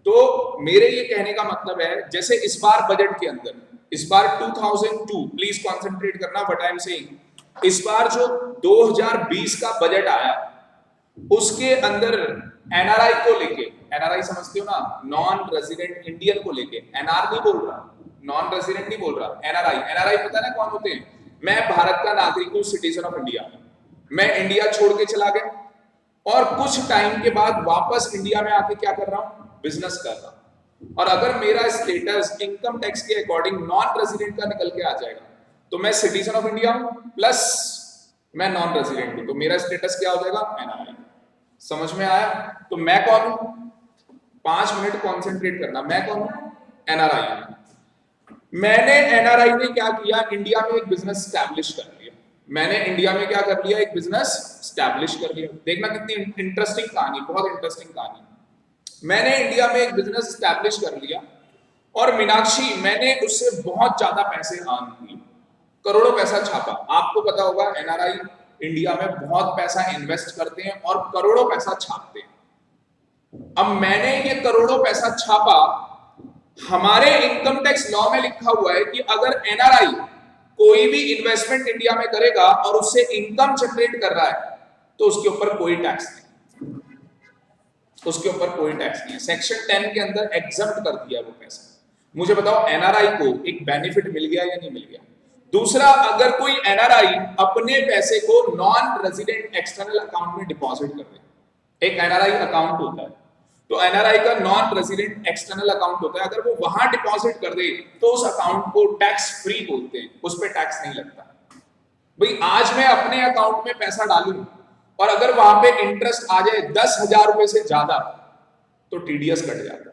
तो मेरे ये कहने का मतलब है, जैसे इस बार बजट के अंदर, इस बार 2002, प्लीज कॉन्सेंट्रेट करना व्हाट आई एम सेइंग, इस बार जो 2020 का बजट आया उसके अंदर एनआरआई को लेके, एनआरआई समझते हो ना, नॉन रेजिडेंट इंडियन को लेके, एनआर नहीं बोल रहा, नॉन रेजिडेंट नहीं बोल रहा, एनआरआई। एनआरआई पता है ना कौन होते हैं? मैं भारत का नागरिक हूं, सिटीजन ऑफ इंडिया, मैं इंडिया छोड़ के चला गया और कुछ टाइम के बाद वापस इंडिया में आके क्या कर रहा हूं? बिजनेस कर रहा हूं। और अगर मेरा स्टेटस इनकम टैक्स के अकॉर्डिंग नॉन रेजिडेंट का निकल के आ जाएगा तो मैं सिटीजन ऑफ इंडिया हूं प्लस मैं नॉन रेजिडेंट हूं, तो मेरा स्टेटस क्या हो जाएगा? एनआरआई। समझ में आया? तो मैं कौन हूं? 5 मिनट कॉन्सेंट्रेट करना। मैं कौन हूं? एनआरआई। मैंने एनआरआई ने क्या किया? इंडिया में एक बिजनेस स्टैब्लिश कर लिया। मैंने इंडिया में क्या कर लिया? एक बिजनेस स्टैब्लिश कर लिया। देखना कितनी इंटरेस्टिंग कहानी, बहुत इंटरेस्टिंग कहानी। मैंने इंडिया में एक बिजनेस स्टैब्लिश कर लिया और मीनाक्षी, मैंने उससे बहुत ज्यादा पैसे अर्न किए, करोड़ों पैसा छापा। आपको पता होगा एनआरआई इंडिया में बहुत पैसा इन्वेस्ट करते हैं और करोड़ों पैसा छापते हैं। अब मैंने ये करोड़ों पैसा छापा, हमारे इनकम टैक्स लॉ में लिखा हुआ है कि अगर एनआरआई कोई भी इन्वेस्टमेंट इंडिया में करेगा और उससे इनकम जनरेट कर रहा है तो उसके ऊपर कोई टैक्स नहीं। उसके ऊपर कोई टैक्स नहीं है। सेक्शन 10 के अंदर एग्जम्प्ट कर दिया वो पैसा। मुझे बताओ एनआरआई को एक बेनिफिट मिल गया या नहीं मिल गया? दूसरा, अगर कोई एनआरआई अपने पैसे को नॉन रेजिडेंट एक्सटर्नल अकाउंट में डिपॉजिट कर दे, एक एनआरआई अकाउंट होता है, तो एनआरआई का नॉन रेजिडेंट एक्सटर्नल अकाउंट होता है, अगर वो वहां डिपॉजिट कर दे तो उस अकाउंट को टैक्स फ्री बोलते हैं, उस पर टैक्स नहीं लगता। भाई आज मैं अपने अकाउंट में पैसा डालूं और अगर वहां पे इंटरेस्ट आ जाए 10,000 रुपए से ज्यादा तो टीडीएस कट जाता है।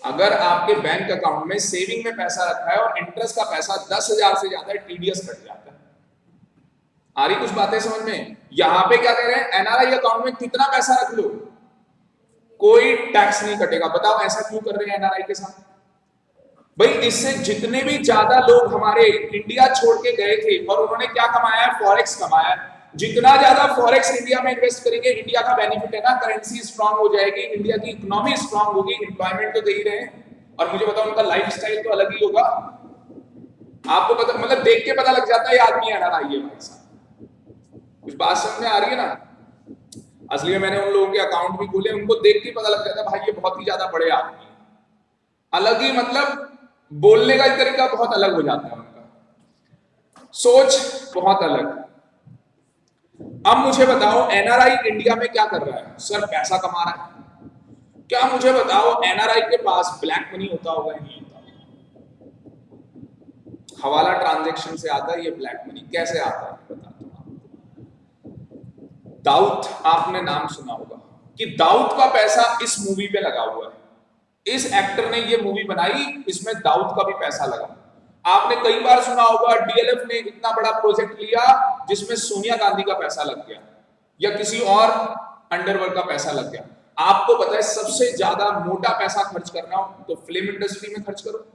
अगर आपके बैंक अकाउंट में सेविंग में पैसा रखा है और इंटरेस्ट का पैसा 10,000 से ज्यादा है, टीडीएस कट जाता है। आ रही कुछ बातें समझ में? यहां पे क्या कह रहे हैं, एनआरआई अकाउंट में कितना पैसा रख लो कोई टैक्स नहीं कटेगा। बताओ ऐसा क्यों कर रहे हैं एनआरआई के साथ? भाई इससे जितने भी ज्यादा लोग हमारे इंडिया छोड़ के गए थे और उन्होंने क्या कमाया है, फॉरेक्स कमाया है। जितना ज्यादा फॉरेक्स इंडिया में इन्वेस्ट करेंगे, इंडिया का बेनिफिट है ना, करेंसी स्ट्रांग हो जाएगी, इंडिया की इकोनॉमी स्ट्रांग होगी, एम्प्लॉयमेंट तो दे ही रहे हैं। और मुझे बताओ उनका लाइफस्टाइल तो अलग ही होगा। आपको पता, मतलब देख के पता लग जाता है ये आदमी एनआरआई है भाई साहब। कुछ बात समझ में आ रही है ना? असली में मैंने उन लोगों के अकाउंट भी खोले, उनको देख के पता लग जाता है भाई ये बहुत ही ज्यादा बड़े आदमी है। अलग ही, मतलब बोलने का तरीका बहुत अलग हो जाता है उनका, सोच बहुत अलग। अब मुझे बताओ एनआरआई इंडिया में क्या कर रहा है? सर पैसा कमा रहा है। क्या मुझे बताओ एनआरआई के पास ब्लैक मनी होता होगा या नहीं होता? हवाला ट्रांजैक्शन से आता है ये ब्लैक मनी। कैसे आता है बताता हूं आपको। दाऊद, आपने नाम सुना होगा कि दाऊद का पैसा इस मूवी पे लगा हुआ है। इस एक्टर ने ये मूवी बनाई, इसमें दाऊद का भी पैसा लगा। आपने कई बार सुना होगा डीएलएफ ने इतना बड़ा प्रोजेक्ट लिया जिसमें सोनिया गांधी का पैसा लग गया या किसी और अंडरवर्ल्ड का पैसा लग गया। आपको पता है सबसे ज्यादा मोटा पैसा खर्च करना हो तो फिल्म इंडस्ट्री में खर्च करो,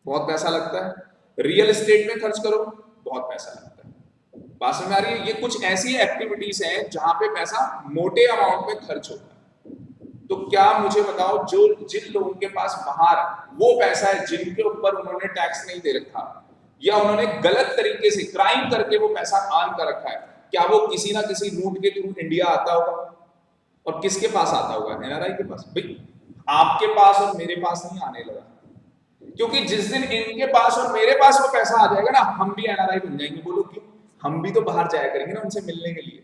बहुत पैसा लगता है। रियल एस्टेट में खर्च करो, बहुत पैसा लगता है। बात समझ में आ रही है? ये कुछ ऐसी एक्टिविटीज हैं जहां पे पैसा मोटे अमाउंट में खर्च होता है। तो क्या मुझे बताओ जो जिन लोगों के पास बाहर वो पैसा है जिनके ऊपर उन्होंने टैक्स नहीं दे रखा या उन्होंने गलत तरीके से क्राइम करके वो पैसा अर्न कर रखा है, क्या वो किसी ना किसी रूट के थ्रू इंडिया आता होगा? और किसके पास आता होगा? एनआरआई के पास। भाई आपके पास और मेरे पास नहीं आने लगा, क्योंकि जिस दिन इनके पास और मेरे पास वो पैसा आ जाएगा ना, हम भी एनआरआई बन जाएंगे। बोलो क्यों? हम भी तो बाहर जाया करेंगे ना उनसे मिलने के लिए,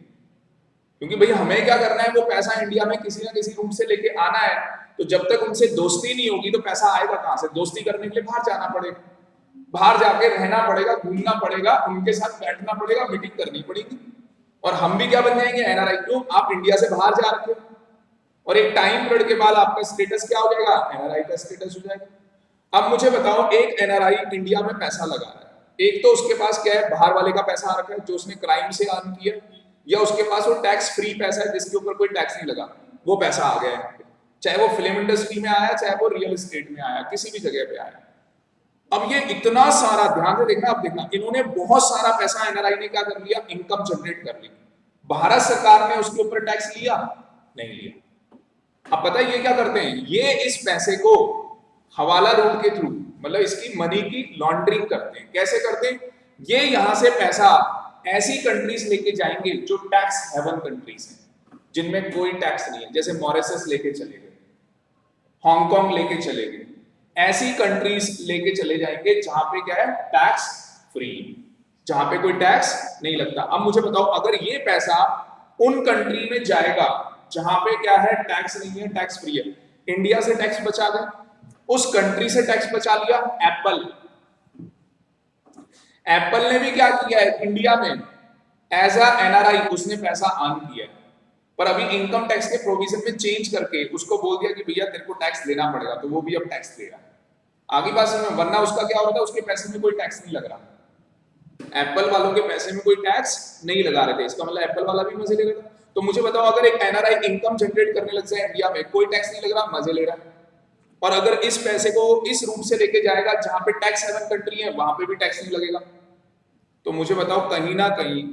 क्योंकि भाई हमें क्या करना है, वो पैसा इंडिया में किसी ना किसी रूट से लेके आना है। तो जब तक उनसे दोस्ती नहीं होगी तो पैसा आएगा कहां से? दोस्ती करने के लिए बाहर जाना पड़ेगा, बाहर जाके रहना पड़ेगा, घूमना पड़ेगा, उनके साथ बैठना पड़ेगा, मीटिंग करनी पड़ेगी। और हम भी क्या बन जाएंगे? एनआरआई। क्यों? आप इंडिया से बाहर जा रखे हो और एक टाइम पीरियड के बाद आपका स्टेटस क्या हो जाएगा? एनआरआई का स्टेटस हो जाएगा। अब मुझे बताओ एक एनआरआई इंडिया में पैसा लगा रहा है, एक तो उसके पास क्या है, बाहर वाले का पैसा आ रखा है जो उसने क्राइम से अर्न किया, या उसके पास वो टैक्स फ्री पैसा है जिसके ऊपर कोई टैक्स नहीं लगा, वो पैसा आ गया है। चाहे वो फिल्म इंडस्ट्री में आया, चाहे वो रियल एस्टेट में आया, किसी भी जगह पे आया। अब ये इतना सारा, ध्यान से देखना, अब देखना, इन्होंने बहुत सारा पैसा एनआरआई ने क्या कर लिया? इनकम जनरेट कर ली। भारत सरकार ने उसके ऊपर टैक्स लिया? नहीं लिया। अब पता है ये क्या करते हैं? ये इस पैसे को हवाला रूट के थ्रू, मतलब इसकी मनी की लॉन्ड्रिंग करते हैं। कैसे करते हैं? ये यहां से पैसा ऐसी कंट्रीज लेके जाएंगे जो टैक्स हेवन कंट्रीज हैं, जिनमें कोई टैक्स नहीं है। जैसे मॉरिशस लेके चले गए, हांगकांग लेके चले गए, ऐसी कंट्रीज लेके चले जाएंगे जहां पे क्या है? टैक्स फ्री, जहां पे कोई टैक्स नहीं लगता। अब मुझे बताओ अगर ये पैसा उन कंट्री में जाएगा जहां पे क्या है? टैक्स नहीं है, टैक्स फ्री है। इंडिया से टैक्स बचा गए, उस कंट्री से टैक्स बचा लिया। एप्पल ने भी क्या किया है? इंडिया में एज अ एनआरआई उसने पैसा अर्न किया है, पर अभी इनकम टैक्स के प्रोविजन में चेंज करके उसको बोल दिया कि भैया तेरे को टैक्स देना पड़ेगा, तो वो भी अब टैक्स देगा। आगे बात समझ में? वरना उसका क्या होता है? उसके पैसे में कोई टैक्स नहीं लग रहा। एप्पल वालों के पैसे में कोई टैक्स नहीं लगा रहे थे, इसका मतलब एप्पल वाला भी मजे ले रहा था। तो मुझे बताओ अगर एक एनआरआई इनकम जनरेट करने लग जाए इंडिया में, कोई टैक्स नहीं लग रहा, मजे ले रहा है। और अगर इस पैसे को इस रूट से लेके जाएगा जहां पे टैक्स हेवन कंट्री है, वहां पे भी टैक्स नहीं लगेगा। तो मुझे बताओ कहीं ना कहीं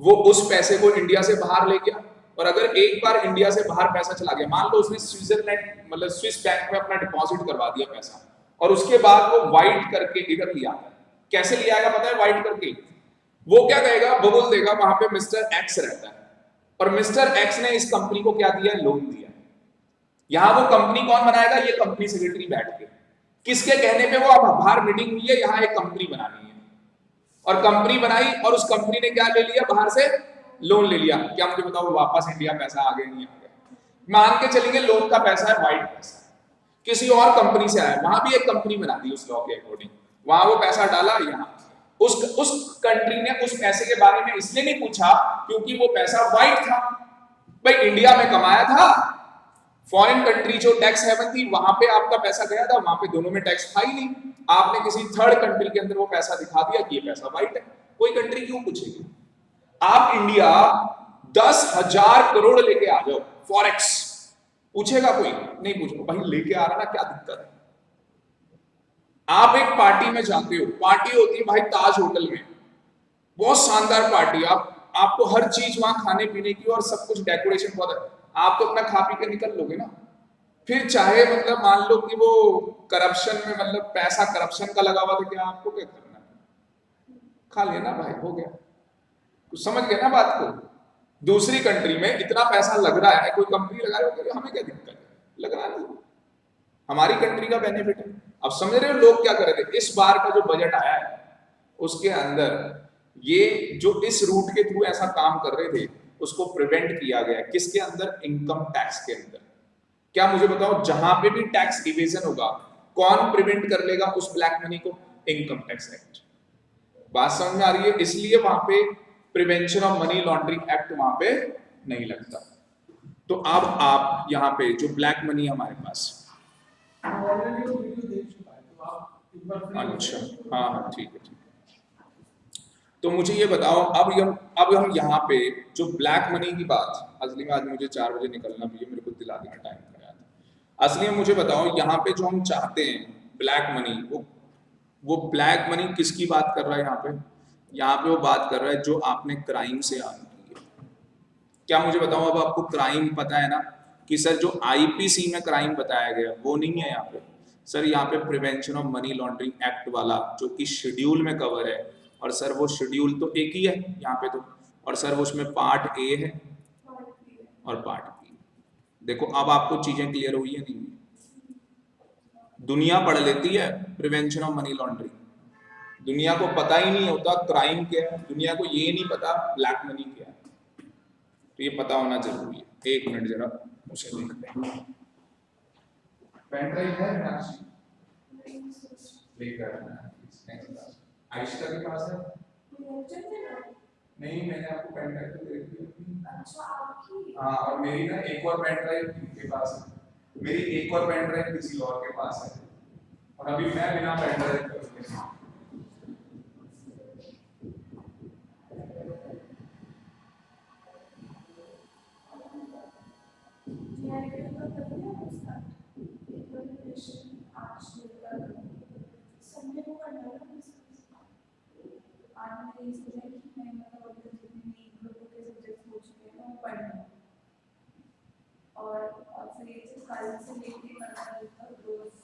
वो उस पैसे को इंडिया से बाहर ले गया। और अगर एक बार इंडिया से बाहर पैसा चला गया, मान लो उसने स्विट्जरलैंड मतलब स्विस बैंक में अपना डिपॉजिट करवा दिया पैसा, और उसके बाद वो वाइट करके इधर लिया। कैसे लिया आएगा पता है? वाइट करके। वो क्या कहेगा? वो बोल देगा वहां पे मिस्टर एक्स रहता है, और मिस्टर एक्स ने इस कंपनी को क्या दिया, लोन दिया। यहां वो कंपनी कौन बनाएगा, ये कंपनी सेक्रेटरी बैठ के, किसके कहने पे वो, अब बाहर मीटिंग हुई है, यहां एक कंपनी बनानी है, और कंपनी बनाई और उस कंपनी ने क्या ले लिया, बाहर से लोन ले लिया। क्या मुझे बताओ वापस इंडिया पैसा आ गया नहीं आ गया? मान के चलेंगे लोन का पैसा है वाइट पैसा, किसी और कंपनी से आया, वहां भी एक कंपनी बना दी उस लॉ के अकॉर्डिंग, वहां वो पैसा डाला, यहाँ उस कंट्री ने उस पैसे के बारे में इसलिए नहीं पूछा क्योंकि वो पैसा वाइट था। भाई इंडिया में कमाया था, फॉरेन कंट्री जो टैक्स हेवन थी वहां पे आपका पैसा गया था, वहां पे दोनों में टैक्स था ही नहीं, आपने किसी थर्ड कंट्री के अंदर वो पैसा दिखा दिया कि ये पैसा वाइट है, कोई कंट्री क्यों पूछेगी? आप इंडिया 10,000 करोड़ लेके आ जाओ फॉरेक्स, पूछेगा कोई? नहीं पूछेगा। भाई लेके आ रहा ना, क्या दिक्कत है? आप एक पार्टी में जाते हो, पार्टी होती है भाई ताज होटल में, बहुत शानदार पार्टी, आपको हर चीज वहां खाने पीने की और सब कुछ डेकोरेशन बहुत है, आप तो अपना खा पी के निकल लोगे ना। फिर चाहे मतलब मान लो कि वो करप्शन में, मतलब पैसा करप्शन का लगा हुआ था, क्या आपको क्या करना है, खा लेना भाई, हो गया। कुछ समझ गए ना बात को? दूसरी कंट्री में इतना पैसा लग रहा है, कोई कंपनी लगा रही है, हमें क्या दिक्कत है, लग रहा नहीं, हमारी कंट्री का बेनिफिट है। अब समझ रहे हो लोग क्या कर रहे थे? इस बार का जो बजट आया है उसके अंदर ये जो इस रूट के थ्रू ऐसा काम कर रहे थे उसको प्रिवेंट किया गया। किसके अंदर? इनकम टैक्स के अंदर। क्या मुझे बताओ, जहां पे भी टैक्स इवेजन होगा कौन प्रिवेंट कर लेगा उस ब्लैक मनी को? Income tax act. बात समझ में आ रही है? इसलिए वहां पे prevention of money laundering act वहां पे नहीं लगता। तो अब आप यहाँ पे जो ब्लैक मनी है हमारे पास, ऑलरेडी वो वीडियो देख चुका है, तो आप एक बार फ्री अच्छा हाँ हाँ ठीक है ठीक है। तो मुझे ये बताओ, अब हम यहाँ पे जो ब्लैक मनी की बात, असली में आज मुझे 4 बजे निकलना भी है, मेरे को दिला देना टाइम का याद। असली में मुझे बताओ यहाँ पे जो हम चाहते हैं ब्लैक मनी, वो ब्लैक मनी किसकी बात कर रहा है यहाँ पे? यहाँ पे वो बात कर रहा है जो आपने क्राइम से अर्न की है। क्या मुझे बताओ, अब आपको क्राइम पता है ना कि सर जो आईपीसी में क्राइम बताया गया वो नहीं है यहाँ पे सर, यहाँ पे prevention of money laundering act वाला जो कि शेड्यूल में कवर है, और सर वो शेड्यूल तो एक ही है यहाँ पे तो, और सर वो उसमें पार्ट ए है और पार्ट बी। देखो अब आपको चीजें क्लियर हुई है नहीं हुई? दुनिया पढ़ लेती है प्रिवेंशन ऑफ मनी लॉन्ड्रिंग, दुनिया को पता ही नहीं होता क्राइम क्या है, दुनिया को ये नहीं पता ब्लैक मनी क्या है, तो ये पता होना जरूरी है। 1 मिनट जरा उसे देखते हैं। पेन ड्राइव है मीनाक्षी? लेकर आयशा के पास है? नहीं, मैंने आपको पेन ड्राइव तो दे दी। अच्छा आपकी? हाँ, और मेरी ना एक और पेन ड्राइव इनके पास है, मेरी एक और पेन ड्राइव किसी और के पास है, और अभी मैं बिना पेन ड्राइव के संडे को करना है आज मैं ये सोचा कि मैं मतलब अपने जितने भी ग्रुप के सब्जेक्ट्स हो चुके हैं वो पढ़ लूँ, और फिर ये जो कल से लेके करना तक रोज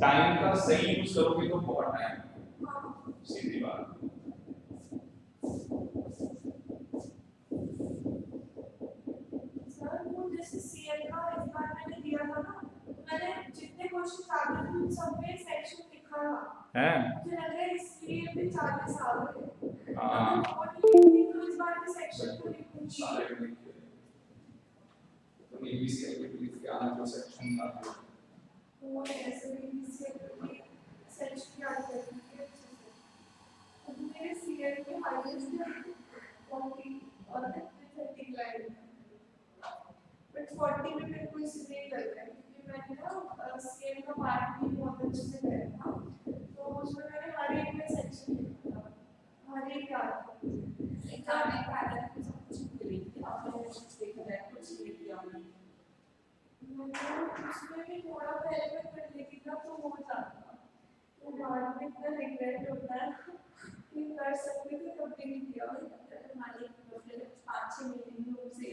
टाइम का सही यूज करोगे तो बहुत टाइम, सीधी बात। सर वो क्वेश्चन आते हैं सब में सेक्शन लिखा है। मुझे लग रहा है इसलिए भी 40 साल हुए। हाँ तो इस बार भी सेक्शन को लिखूंगी। सारे में लिखे तो एबीसी एक्टिविटीज के आना जो सेक्शन था वो ऐसे भी सेक्शन याद करके अब मेरे सीरियल में हाईएस्ट 40 और 30 लाइन बट 40 में मेरे को इसलिए लग रहा है क्योंकि मैंने ना सीएल का पार्ट भी बहुत अच्छे से करा था तो उसमें मैंने हर एक में सेक्शन लिखा था हर एक याद एग्जाम में पैटर्न को सब कुछ लिख रही थी आपने कुछ देखा है कुछ लिख दिया मैंने उसमें भी थोड़ा पहले में कर लेती ना तो हो जाता तो बाद में इतना रिग्रेट होता है कि कर सकते थे तब भी नहीं किया हमारे फिर 5-6 महीने से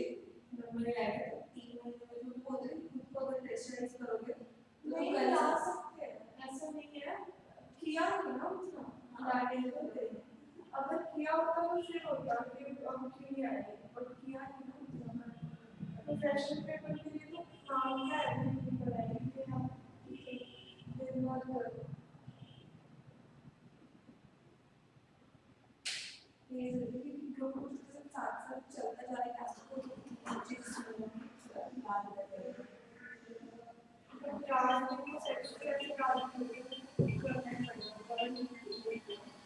नंबर आएगा 3 महीने में जो बोल रहे खुद को अगर प्रेशराइज करोगे तो नहीं ला सकते ऐसा नहीं है किया नहीं ना उसने लाने को करेंगे अगर किया होता तो फिर होता कि अब क्यों नहीं आएगा और किया नहीं ना तो प्रेशर पेपर के लिए तो काम का है नहीं पढ़ाई के हम दिन भर करो ये जरूरी है कि जो कुछ साथ साथ चलता जा रहा है आपको चीज सुनना याद रखेगा तो याद को सेक्शन कैसे याद करना पड़ेगा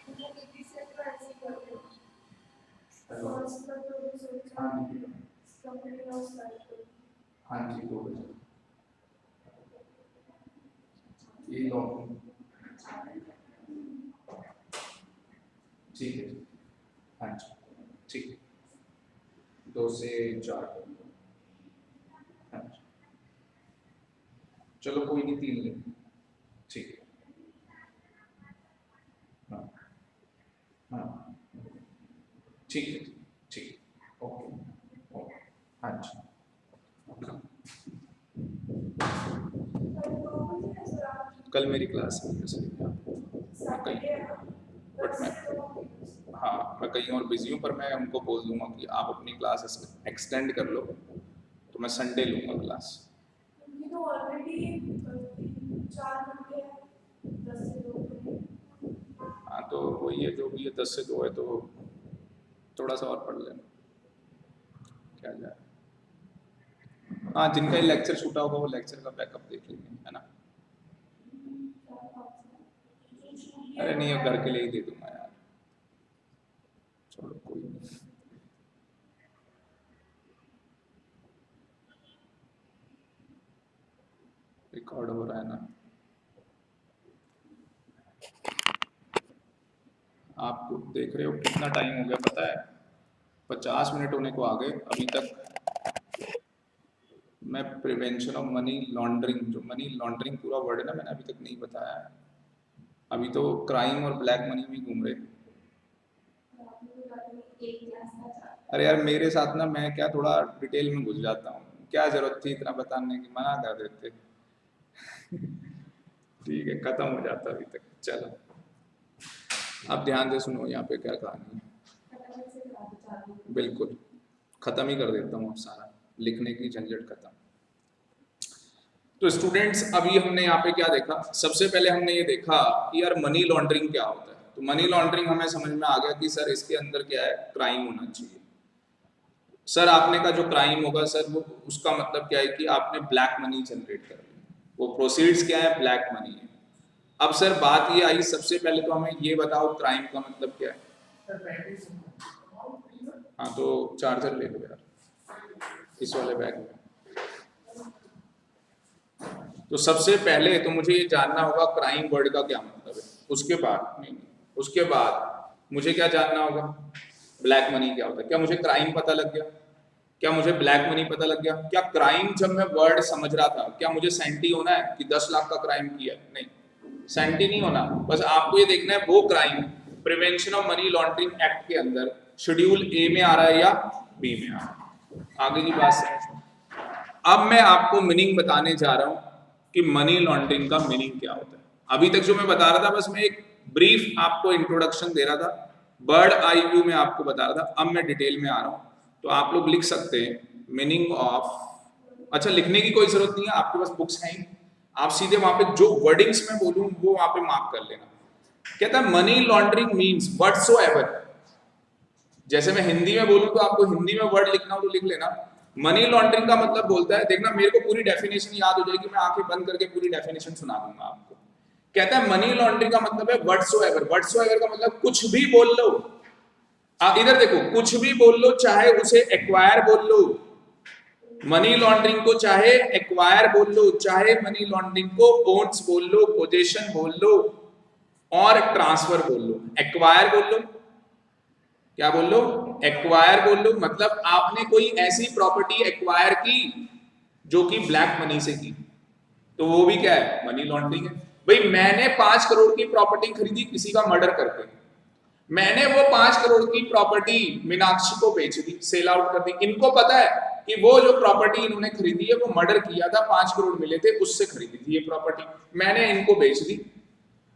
तो किसी से ऐसे करते फर्स्ट का जो रिजल्ट कंपनी हाउस लाइक हाँ जी 2 बजे ये लॉग ठीक है हाँ जी ठीक है 2 से 4 हाँ जी चलो कोई नहीं 3 लेंगे ठीक है हाँ हाँ ठीक है ठीक ओके ओके हाँ जी कल मेरी क्लास है बट मैं हाँ मैं कहीं और बिजी हूँ पर मैं उनको बोल दूंगा कि आप अपनी क्लास एक्सटेंड कर लो तो मैं संडे लूँगा क्लास ये तो ऑलरेडी 4 घंटे 10 से 2 हाँ तो वही है जो भी है 10 से 2 है तो थोड़ा सा और पढ़ लेना क्या जाए हाँ जिनका लेक्चर छूटा होगा वो लेक्चर का बैकअप देख लेंगे है ना अरे नहीं घर के लिए ही दे दूंगा यार चलो कोई नहीं रिकॉर्ड हो रहा है ना आप देख रहे हो कितना टाइम हो गया पता है 50 मिनट होने को आ गए अभी तक मैं प्रिवेंशन ऑफ मनी लॉन्ड्रिंग जो मनी लॉन्ड्रिंग पूरा वर्ड है ना मैंने अभी तक नहीं बताया है अभी तो क्राइम और ब्लैक मनी में घूम रहे अरे यार मेरे साथ ना मैं क्या थोड़ा डिटेल में घुस जाता हूँ क्या जरूरत थी इतना बताने की मना कर देते ठीक है खत्म हो जाता अभी तक चलो अब ध्यान से सुनो यहाँ पे क्या कहानी है बिल्कुल खत्म ही कर देता हूँ अब सारा लिखने की झंझट खत्म तो स्टूडेंट्स अभी हमने यहाँ पे क्या देखा सबसे पहले हमने ये देखा कि यार मनी लॉन्ड्रिंग क्या होता है तो मनी लॉन्ड्रिंग हमें समझ में आ गया कि सर इसके अंदर क्या है क्राइम होना चाहिए सर आपने का जो क्राइम होगा सर वो उसका मतलब क्या है कि आपने ब्लैक मनी जनरेट कर ली वो प्रोसीड्स क्या है ब्लैक मनी है अब सर बात ये आई सबसे पहले तो हमें ये बताओ क्राइम का मतलब क्या है हाँ तो चार्जर ले लो यार इस वाले बैग में तो सबसे पहले तो मुझे ये जानना होगा क्राइम वर्ड का क्या मतलब है उसके बाद मुझे क्या जानना होगा ब्लैक मनी क्या होता है क्या मुझे क्राइम पता लग गया क्या मुझे ब्लैक मनी पता लग गया क्या क्राइम जब मैं वर्ड समझ रहा था क्या मुझे सेंटी होना है कि 10 लाख का क्राइम किया नहीं सेंटी नहीं होना बस आपको ये देखना है वो crime prevention of money laundering act के अंदर शेड्यूल ए में आ रहा है या बी में आ रहा है आगे की बात समझो अब मैं आपको मीनिंग बताने जा रहा हूं कि मनी लॉन्ड्रिंग का मीनिंग क्या होता है अभी तक जो मैं बता रहा था बस मैं एक ब्रीफ आपको इंट्रोडक्शन दे रहा था बर्ड आई व्यू में आपको बता रहा था अब मैं डिटेल में आ रहा हूं तो आप लोग लिख सकते हैं मीनिंग ऑफ अच्छा लिखने की कोई जरूरत नहीं है आपके पास बुक्स हैं आप सीधे वहां पे जो वर्डिंग्स में बोलूं वो वहां पे मार्क कर लेना। कहता है मनी लॉन्ड्रिंग मीन्स व्हाटसोएवर, जैसे मैं हिंदी में बोलूं तो आपको हिंदी में वर्ड लिखना हो तो लिख लेना। मनी लॉन्ड्रिंग का मतलब बोलता है, देखना मेरे को पूरी डेफिनेशन याद हो जाएगी, मैं आंखें बंद करके पूरी डेफिनेशन सुना दूंगा आपको। कहता है मनी लॉन्ड्रिंग का मतलब है व्हाटसोएवर। व्हाटसोएवर का मतलब कुछ भी बोल लो। इधर देखो, कुछ भी बोल लो, चाहे उसे एक्वायर बोल लो, मनी लॉन्ड्रिंग को चाहे एक्वायर बोल लो, चाहे मनी लॉन्ड्रिंग को ओन्स बोल लो, पोजेशन बोल लो, और ट्रांसफर बोल लो। एक्वायर बोल लो, क्या बोल लो? एक्वायर बोल लो, मतलब आपने कोई ऐसी प्रॉपर्टी एक्वायर की जो कि ब्लैक मनी से की, तो वो भी क्या है? मनी लॉन्ड्रिंग है। भाई मैंने 5 करोड़ की प्रॉपर्टी खरीदी किसी का मर्डर करके, मैंने वो 5 करोड़ की प्रॉपर्टी मीनाक्षी को बेच दी, सेल आउट कर दी। इनको पता है कि वो जो प्रॉपर्टी इन्होंने खरीदी है वो मर्डर किया था, 5 करोड़ मिले थे उससे खरीदी थी ये प्रॉपर्टी, मैंने इनको बेच दी।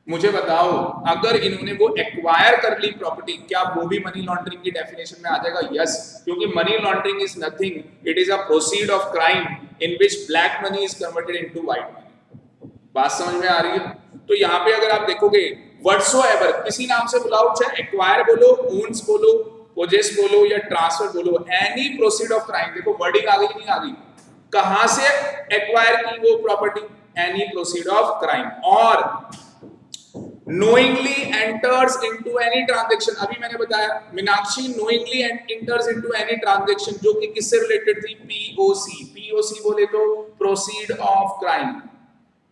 मुझे बताओ, अगर इन्होंने वो एक्वायर कर ली प्रॉपर्टी, क्या वो भी मनी लॉन्ड्रिंग की डेफिनेशन में आ जाएगा? यस, क्योंकि money laundering is nothing, it is a proceed of crime in which black money is converted into white money. बात समझ में आ रही है? तो यहाँ पे अगर आप देखोगे व्हाटसोएवर, किसी नाम से बुलाओ, चाहे एक्वायर बोलो, ओन्स बोलो, पोजेस बोलो या ट्रांसफर बोलो, एनी प्रोसीड ऑफ क्राइम। देखो वर्डिंग आ गई नहीं आ गई? कहां से एक्वायर की वो property? Any proceed of crime. और knowingly enters into any transaction, अभी मैंने बताया Meenakshi knowingly enters into any transaction, जो कि किससे रिलेटेड थी? POC। POC बोले तो proceed of crime।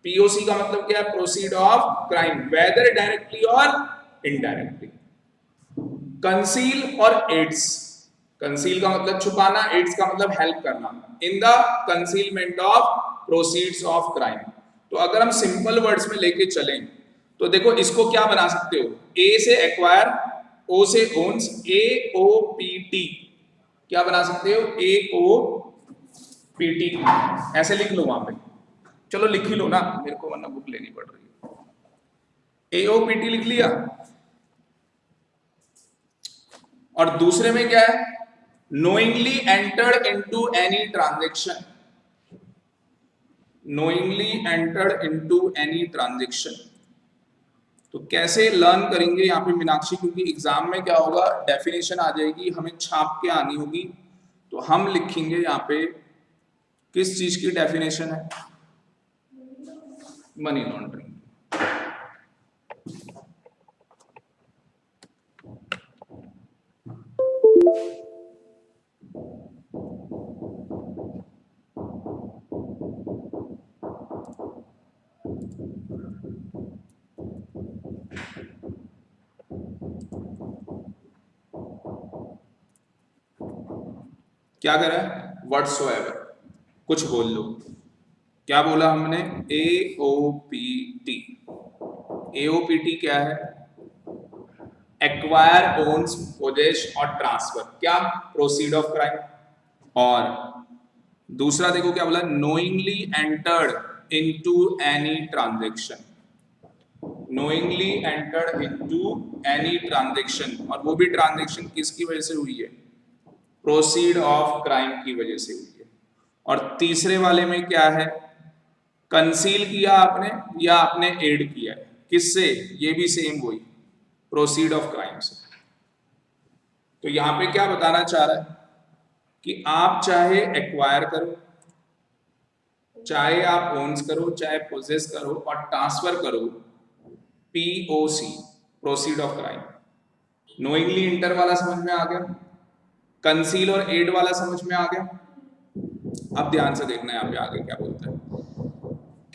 POC का मतलब क्या है? proceed of crime, whether directly or indirectly। conceal और aids, conceal का मतलब छुपाना, aids का मतलब हेल्प करना, in the concealment of proceeds of crime। तो अगर हम सिंपल वर्ड्स में लेके चलें तो देखो इसको क्या बना सकते हो? ए से एक्वायर, ओ से ओन्स, AOPT क्या बना सकते हो? AOPT ऐसे लिख लो वहां पे, चलो लिख ही लो ना, मेरे को वरना बुक लेनी पड़ रही है। AOPT लिख लिया। और दूसरे में क्या है? knowingly entered into any transaction, knowingly entered into any transaction। तो कैसे लर्न करेंगे यहाँ पे मीनाक्षी? क्योंकि एग्जाम में क्या होगा, डेफिनेशन आ जाएगी, हमें छाप के आनी होगी, तो हम लिखेंगे यहाँ पे किस चीज की डेफिनेशन है? Money laundering. क्या करा है? व्हाटसोएवर, कुछ बोल लो। क्या बोला हमने? AOPT। AOPT क्या है? एक्वायर, ओन्स, पोजेस और ट्रांसफर, क्या? Proceed of crime. और दूसरा देखो क्या बोला? Knowingly entered into any transaction, knowingly entered into any transaction, और वो भी ट्रांजैक्शन किसकी वजह से हुई है? प्रोसीड ऑफ क्राइम की वजह से हुई है। और तीसरे वाले में क्या है? कंसील किया आपने या आपने एड किया है, किससे? ये भी सेम वही, प्रोसीड ऑफ क्राइम से। तो यहां पे क्या बताना चाह रहा है कि आप चाहे एक्वायर करो, चाहे आप ओन्स करो, चाहे पोजेस करो और ट्रांसफर करो, POC, proceed of crime. Knowingly inter वाला समझ में आ गया? कंसील और एड वाला समझ में आ गया? अब ध्यान से देखना यहाँ पे आगे क्या बोलता है।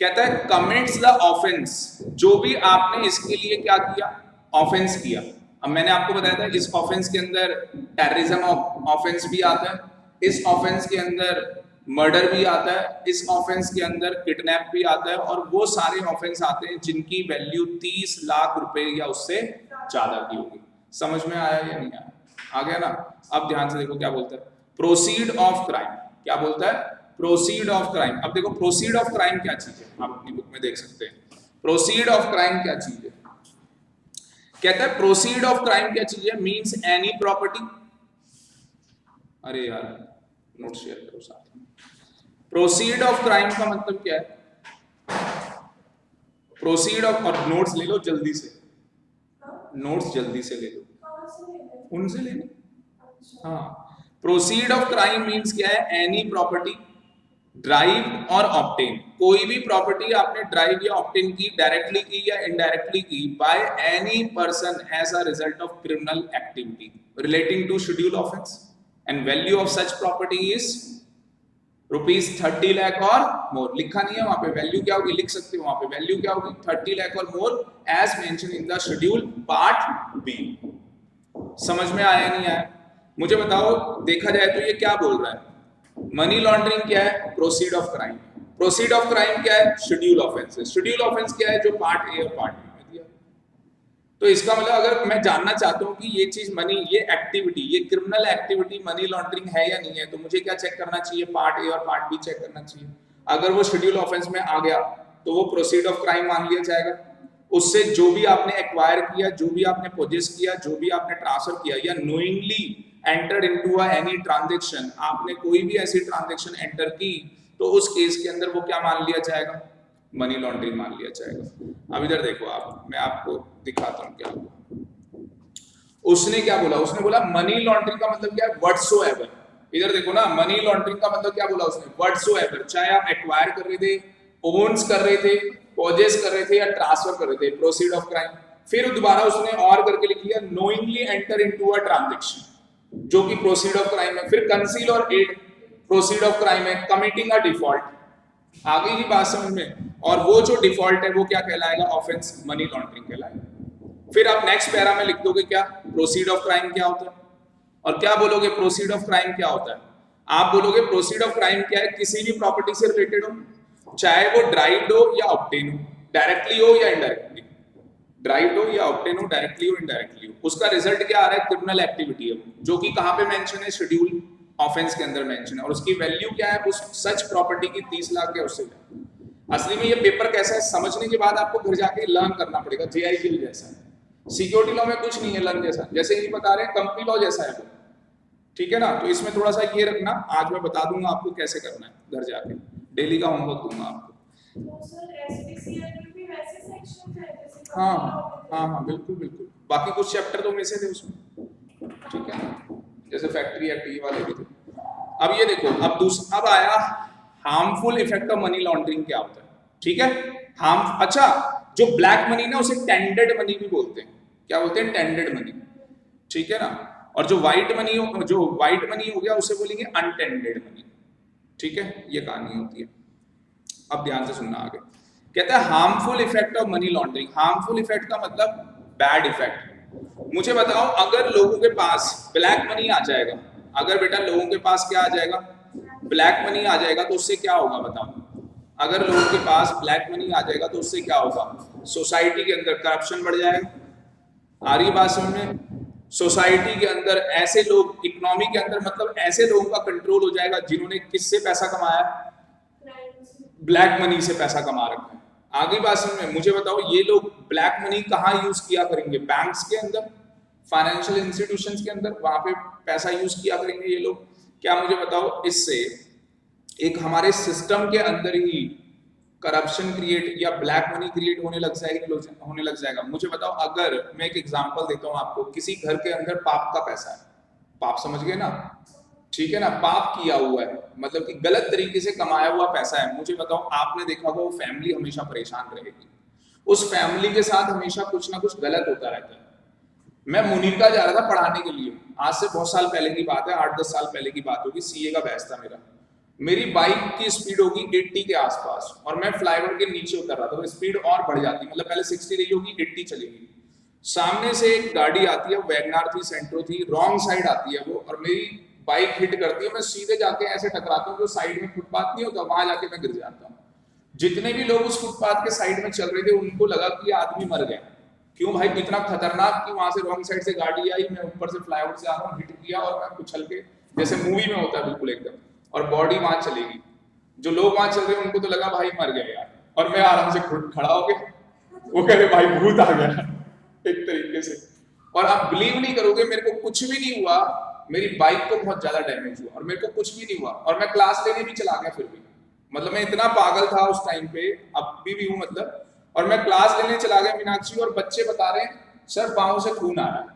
कहता है कमिट्स द ऑफेंस, जो भी आपने इसके लिए क्या किया? ऑफेंस किया। अब मैंने आपको बताया था इस ऑफेंस के अंदर टेररिज्म ऑफेंस भी आता है, इस ऑफेंस के अंदर मर्डर भी आता है, इस ऑफेंस के अंदर किडनैप भी आता है, और वो सारे ऑफेंस आते हैं जिनकी वैल्यू 30 लाख रुपए या उससे ज्यादा की होगी। समझ में आया या नहीं आया? आ गया ना? अब ध्यान से देखो क्या बोलता है, प्रोसीड ऑफ क्राइम। क्या बोलता है? Proceed of crime. अब देखो प्रोसीड ऑफ क्राइम क्या चीज है, आप अपनी बुक में देख सकते हैं। प्रोसीड ऑफ क्राइम क्या चीज है? कहता है प्रोसीड ऑफ क्राइम क्या चीज है? Means any property. अरे यार नोट शेयर करो साथ में। प्रोसीड ऑफ क्राइम का मतलब क्या है? प्रोसीड ऑफ, और नोट्स ले लो जल्दी से, हाँ, नोट्स जल्दी से ले लो, कहाँ से लेना है? उनसे लेने। अच्छा, हाँ, प्रोसीड ऑफ क्राइम मीन्स क्या है, एनी प्रॉपर्टी ड्राइव और ऑब्टेन, कोई भी प्रॉपर्टी आपने ड्राइव या ऑब्टेन की, डायरेक्टली की या इनडायरेक्टली की, by any person as a result of criminal activity relating to schedule offence, and value of such property is ₹30 lakh और मोर। लिखा नहीं है वहां पे, वैल्यू क्या होगी लिख सकते हो वहां पे, वैल्यू क्या होगी 30 लाख और more as mention in the schedule part B. समझ में आया नहीं आया मुझे बताओ। देखा जाए तो ये क्या बोल रहा है, मनी लॉन्ड्रिंग क्या है, proceed of crime, proceed of crime क्या है, शेड्यूल ऑफेंस, शेड्यूल ऑफेंस क्या है, जो पार्ट ए और पार्ट बी में दिया। तो इसका मतलब अगर मैं जानना चाहता हूं कि ये चीज मनी, ये एक्टिविटी, ये क्रिमिनल एक्टिविटी मनी लॉन्ड्रिंग है या नहीं है, तो मुझे क्या चेक करना चाहिए, पार्ट ए और पार्ट बी चेक करना चाहिए। अगर वो शेड्यूल ऑफेंस में आ गया तो वो प्रोसीड ऑफ क्राइम मान लिया जाएगा। उससे जो भी आपने एक्वायर किया, जो भी आपने पोजेस किया, जो भी आपने ट्रांसफर किया, या knowingly entered into any transaction, आपने कोई भी ऐसी ट्रांजैक्शन एंटर की, तो उस केस के अंदर वो क्या मान लिया जाएगा, मनी लॉन्ड्रिंग मान लिया जाएगा। अब इधर देखो आप, मैं आपको दिखाता हूं क्या हुआ। उसने क्या बोला, उसने बोला मनी लॉन्ड्रिंग का मतलब क्या है, व्हाटसोएवर। इधर देखो ना, मनी लॉन्ड्रिंग का मतलब क्या बोला उसने, व्हाटसोएवर, चाहे आप एक्वायर कर रहे थे, ओन्स कर रहे थे, पोजेस कर रहे थे, या ट्रांसफर कर रहे थे, प्रोसीड ऑफ क्राइम। फिर दोबारा उसने और करके लिख लिया, knowingly enter into a transaction, जो कि प्रोसीड ऑफ क्राइम है। फिर कंसील और एड प्रोसीड ऑफ क्राइम है, कमिटिंग अ डिफॉल्ट, आगे ही बात समझ में। और वो जो डिफॉल्ट है वो क्या कहलाएगा, ऑफेंस मनी लॉन्ड्रिंग कहलाएगा। फिर आप नेक्स्ट पैरा में लिख दोगे क्या, प्रोसीड ऑफ क्राइम क्या होता है, और क्या बोलोगे प्रोसीड ऑफ क्राइम क्या होता है। आप बोलोगे प्रोसीड ऑफ क्राइम क्या है, किसी भी प्रॉपर्टी से रिलेटेड हो, चाहे वो ड्राइव्ड हो या ऑब्टेन हो, डायरेक्टली हो या इनडायरेक्टली, ड्राइव्ड हो या ऑब्टेन हो, डायरेक्टली हो इनडायरेक्टली हो, उसका रिजल्ट क्या आ रहा है, क्रिमिनल एक्टिविटी है, जो कि कहां पे मेंशन है, शेड्यूल ऑफेंस के अंदर मेंशन है, और उसकी वैल्यू क्या है, उस सच प्रॉपर्टी की 30 लाख या उससे ज्यादा। असली में ये पेपर कैसा है, समझने के बाद आपको घर जाके लर्न करना पड़ेगा, जेआईजी जैसा है। सिक्योरिटी लॉ में कुछ नहीं है लर्न जैसा, जैसे ये बता रहे हैं कंपनी लॉ जैसा है वो, ठीक है ना। तो इसमें थोड़ा सा ये रखना, आज मैं बता दूंगा आपको कैसे करना है, घर जाके डेली का होमवर्क दूंगा आपको। तो सर एसपीसीएल में भी वैसे सेक्शन है जैसे हाँ हाँ हाँ बिल्कुल बिल्कुल, बाकी कुछ चैप्टर तो मिसे थे उसमें, ठीक है ना, जैसे फैक्ट्री एक्ट ये वाले भी थे। अब ये देखो, अब आया harmful effect of money laundering क्या होता है, ठीक है। अच्छा, जो ब्लैक मनी ना उसे टेंडेड मनी भी बोलते हैं, क्या बोलते हैं, टेंडेड मनी, ठीक है ना। और जो व्हाइट मनी हो गया उसे बोलेंगे अनटेंडेड मनी, ठीक है। ये कहानी होती है। अब ध्यान से सुनना आगे, कहता है harmful effect of money laundering. Harmful effect का मतलब बैड इफेक्ट। मुझे बताओ, अगर लोगों के पास ब्लैक मनी आ जाएगा, अगर बेटा लोगों के पास क्या आ जाएगा, ब्लैक मनी आ जाएगा, तो उससे क्या होगा बताओ। अगर लोगों के पास ब्लैक मनी आ जाएगा तो उससे क्या होगा, सोसाइटी के अंदर करप्शन बढ़ जाएगा। आ रही बात समझ में, सोसाइटी के अंदर ऐसे लोग, इकोनॉमी के अंदर मतलब ऐसे लोगों का कंट्रोल हो जाएगा जिन्होंने किससे पैसा कमाया, ब्लैक मनी से पैसा कमा रखा है। आगे बात समझ में, मुझे बताओ ये लोग ब्लैक मनी कहाँ यूज किया करेंगे, बैंक्स के अंदर, फाइनेंशियल इंस्टीट्यूशंस के अंदर, वहां पे पैसा यूज किया करेंगे ये लोग। क्या मुझे बताओ, इससे एक हमारे सिस्टम के अंदर ही करप्शन क्रिएट या ब्लैक मनी क्रिएट होने लग जाएगा। मुझे बताओ, अगर मैं एक एग्जांपल देता हूं आपको, किसी घर के अंदर पाप का पैसा है, पाप समझ गए ना, ठीक है ना, पाप किया हुआ है, मतलब कि गलत तरीके से कमाया हुआ पैसा है। मुझे बताओ, आपने देखा होगा वो फैमिली हमेशा परेशान रहेगी, उस फैमिली के साथ हमेशा कुछ ना कुछ गलत होता रहता है। मैं मुनीरका जा रहा था पढ़ाने के लिए, आज से बहुत साल पहले की बात है, 8-10 साल पहले की बात होगी, सीए का बैच था मेरा। मेरी बाइक की स्पीड होगी 80 के आसपास, और मैं फ्लाईओवर के नीचे उतर रहा था, तो स्पीड और बढ़ जाती, मतलब पहले 60 रही होगी, 80 चलेगी। सामने से एक गाड़ी आती है, वैगनार थी, सेंट्रो थी, रॉन्ग साइड आती है वो, और मेरी बाइक हिट करती है। मैं सीधे जाके ऐसे टकराता हूँ, जो साइड में फुटपाथ नहीं होता, वहां जाके मैं गिर जाता हूँ। जितने भी लोग उस फुटपाथ के साइड में चल रहे थे, उनको लगा कि आदमी मर गया। क्यों भाई, इतना खतरनाक कि वहां से रॉन्ग साइड से गाड़ी आई, मैं ऊपर से फ्लाईओवर से आ रहा हूँ, हिट किया, और मैं कुचल के, जैसे मूवी में होता है बिल्कुल एकदम, और बॉडी वहां चलेगी। जो लोग वहां चल रहे हैं उनको तो लगा भाई मर गया यार, और मैं आराम से खड़ा हो गया, वो कह रहे भाई भूत आ गया एक तरीके से। और आप बिलीव नहीं करोगे, मेरे को कुछ भी नहीं हुआ, मेरी बाइक को बहुत ज्यादा डैमेज हुआ, और मेरे को कुछ भी नहीं हुआ, और मैं क्लास लेने भी चला गया फिर भी, मतलब मैं इतना पागल था उस टाइम पे, अब भी हूँ मतलब। और मैं क्लास लेने चला गया मीनाक्षी, और बच्चे बता रहे हैं सर पाँव से खून आ रहा है,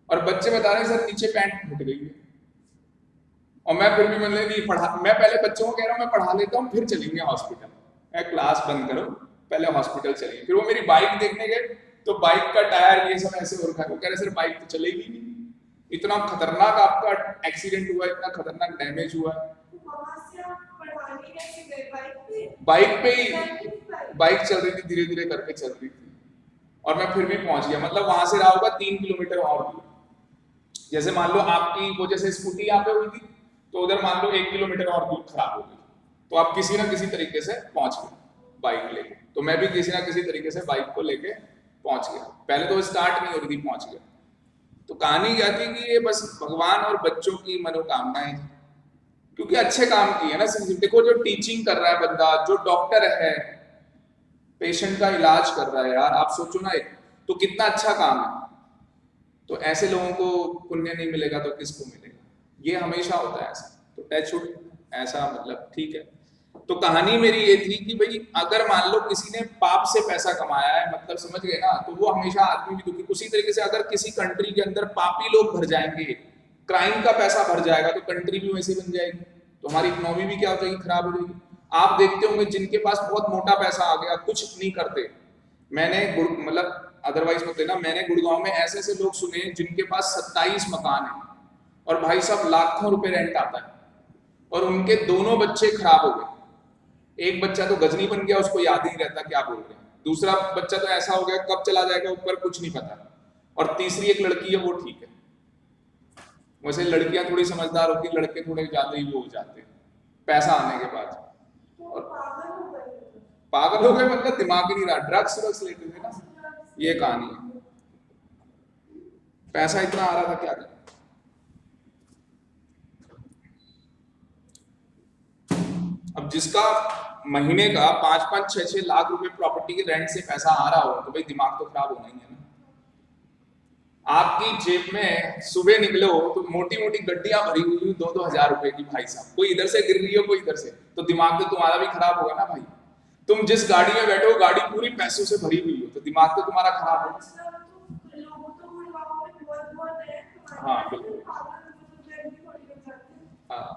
और बच्चे बता रहे हैं सर नीचे पैंट फूट गई है। और मैं फिर भी मतलब नहीं पढ़ा, मैं पहले बच्चों को कह रहा हूँ मैं पढ़ा लेता हूँ फिर चलेंगे हॉस्पिटल, मैं क्लास बंद करो पहले हॉस्पिटल चलेंगे। फिर वो मेरी बाइक देखने गए तो बाइक का टायर ये सब ऐसे हो रखा है, वो कह रहे सर बाइक तो चलेगी नहीं, इतना खतरनाक आपका एक्सीडेंट हुआ, इतना खतरनाक डैमेज हुआ। वहाँ से आप पढ़ाने कैसे गए? बाइक पे? बाइक पे ही, बाइक? बाइक चल रही थी, धीरे धीरे करके चल रही थी, और मैं फिर भी पहुंच गया। मतलब वहां से रहा होगा 3 किलोमीटर और दूर। जैसे मान लो आपकी वो जैसे स्कूटी यहाँ पे हुई थी, तो उधर मान लो 1 किलोमीटर और दूर खराब हो गई, तो आप किसी ना किसी तरीके से पहुंच गए बाइक लेके। तो मैं भी किसी ना किसी तरीके से बाइक को लेके पहुंच गया, पहले तो स्टार्ट नहीं हो रही थी, पहुंच गया। तो कहानी क्या थी कि ये बस भगवान और बच्चों की मनोकामनाएं थी, क्योंकि अच्छे काम किए ना। देखो जो टीचिंग कर रहा है बंदा, जो डॉक्टर है, पेशेंट का इलाज कर रहा है, यार आप सोचो ना, तो कितना अच्छा काम है। तो ऐसे लोगों को पुण्य नहीं मिलेगा तो किसको मिलेगा? ये हमेशा होता है ऐसा। तो टच वुड ऐसा, मतलब ठीक है। तो कहानी मेरी ये थी कि भाई अगर मान लो किसी ने पाप से पैसा कमाया है, मतलब समझ गए ना, तो वो हमेशा आदमी भी दुखी। उसी तरीके से अगर किसी कंट्री के अंदर पापी लोग भर जाएंगे, क्राइम का पैसा भर जाएगा, तो कंट्री भी वैसे बन जाएगी, तो हमारी इकोनॉमी भी क्या हो जाएगी, खराब हो जाएगी। आप देखते होंगे जिनके पास बहुत मोटा पैसा आ गया, कुछ नहीं करते। मैंने मतलब अदरवाइज मत लेना, मैंने गुड़गांव में ऐसे ऐसे लोग सुने जिनके पास 27 मकान है, और भाई साहब लाखों रुपए रेंट आता है, और उनके दोनों बच्चे खराब हो गए। एक बच्चा तो गजनी बन गया, उसको याद ही नहीं रहता क्या बोल रहे हैं। दूसरा बच्चा तो ऐसा हो गया कब चला जाएगा ऊपर कुछ नहीं पता, और तीसरी एक लड़की है वो ठीक है। वैसे लड़कियां थोड़ी समझदार होती, लड़के थोड़े ज्यादा ही वो हो जाते हैं पैसा आने के बाद। तो पागल हो गए? पागल हो गए मतलब दिमाग ही नहीं रहा, ड्रग्स व्रग्स लेते थे ना, ये कहानी है। पैसा इतना आ रहा था क्या करें। अब जिसका महीने का 5-5, 6-6 लाख रुपए प्रॉपर्टी के रेंट से पैसा आ रहा हो, तो भाई दिमाग तो खराब होना ही है ना। आपकी जेब में सुबह निकलो तो मोटी मोटी गड्डियां भरी हुई हुई 2-2 हजार रुपए की, भाई साहब कोई इधर से गिर रही हो कोई इधर से, तो दिमाग तो तुम्हारा भी खराब होगा ना भाई। तुम जिस गाड़ी में बैठो गाड़ी पूरी पैसों से भरी हुई हो, तो दिमाग तो तुम्हारा खराब होगा। हाँ बिल्कुल, हाँ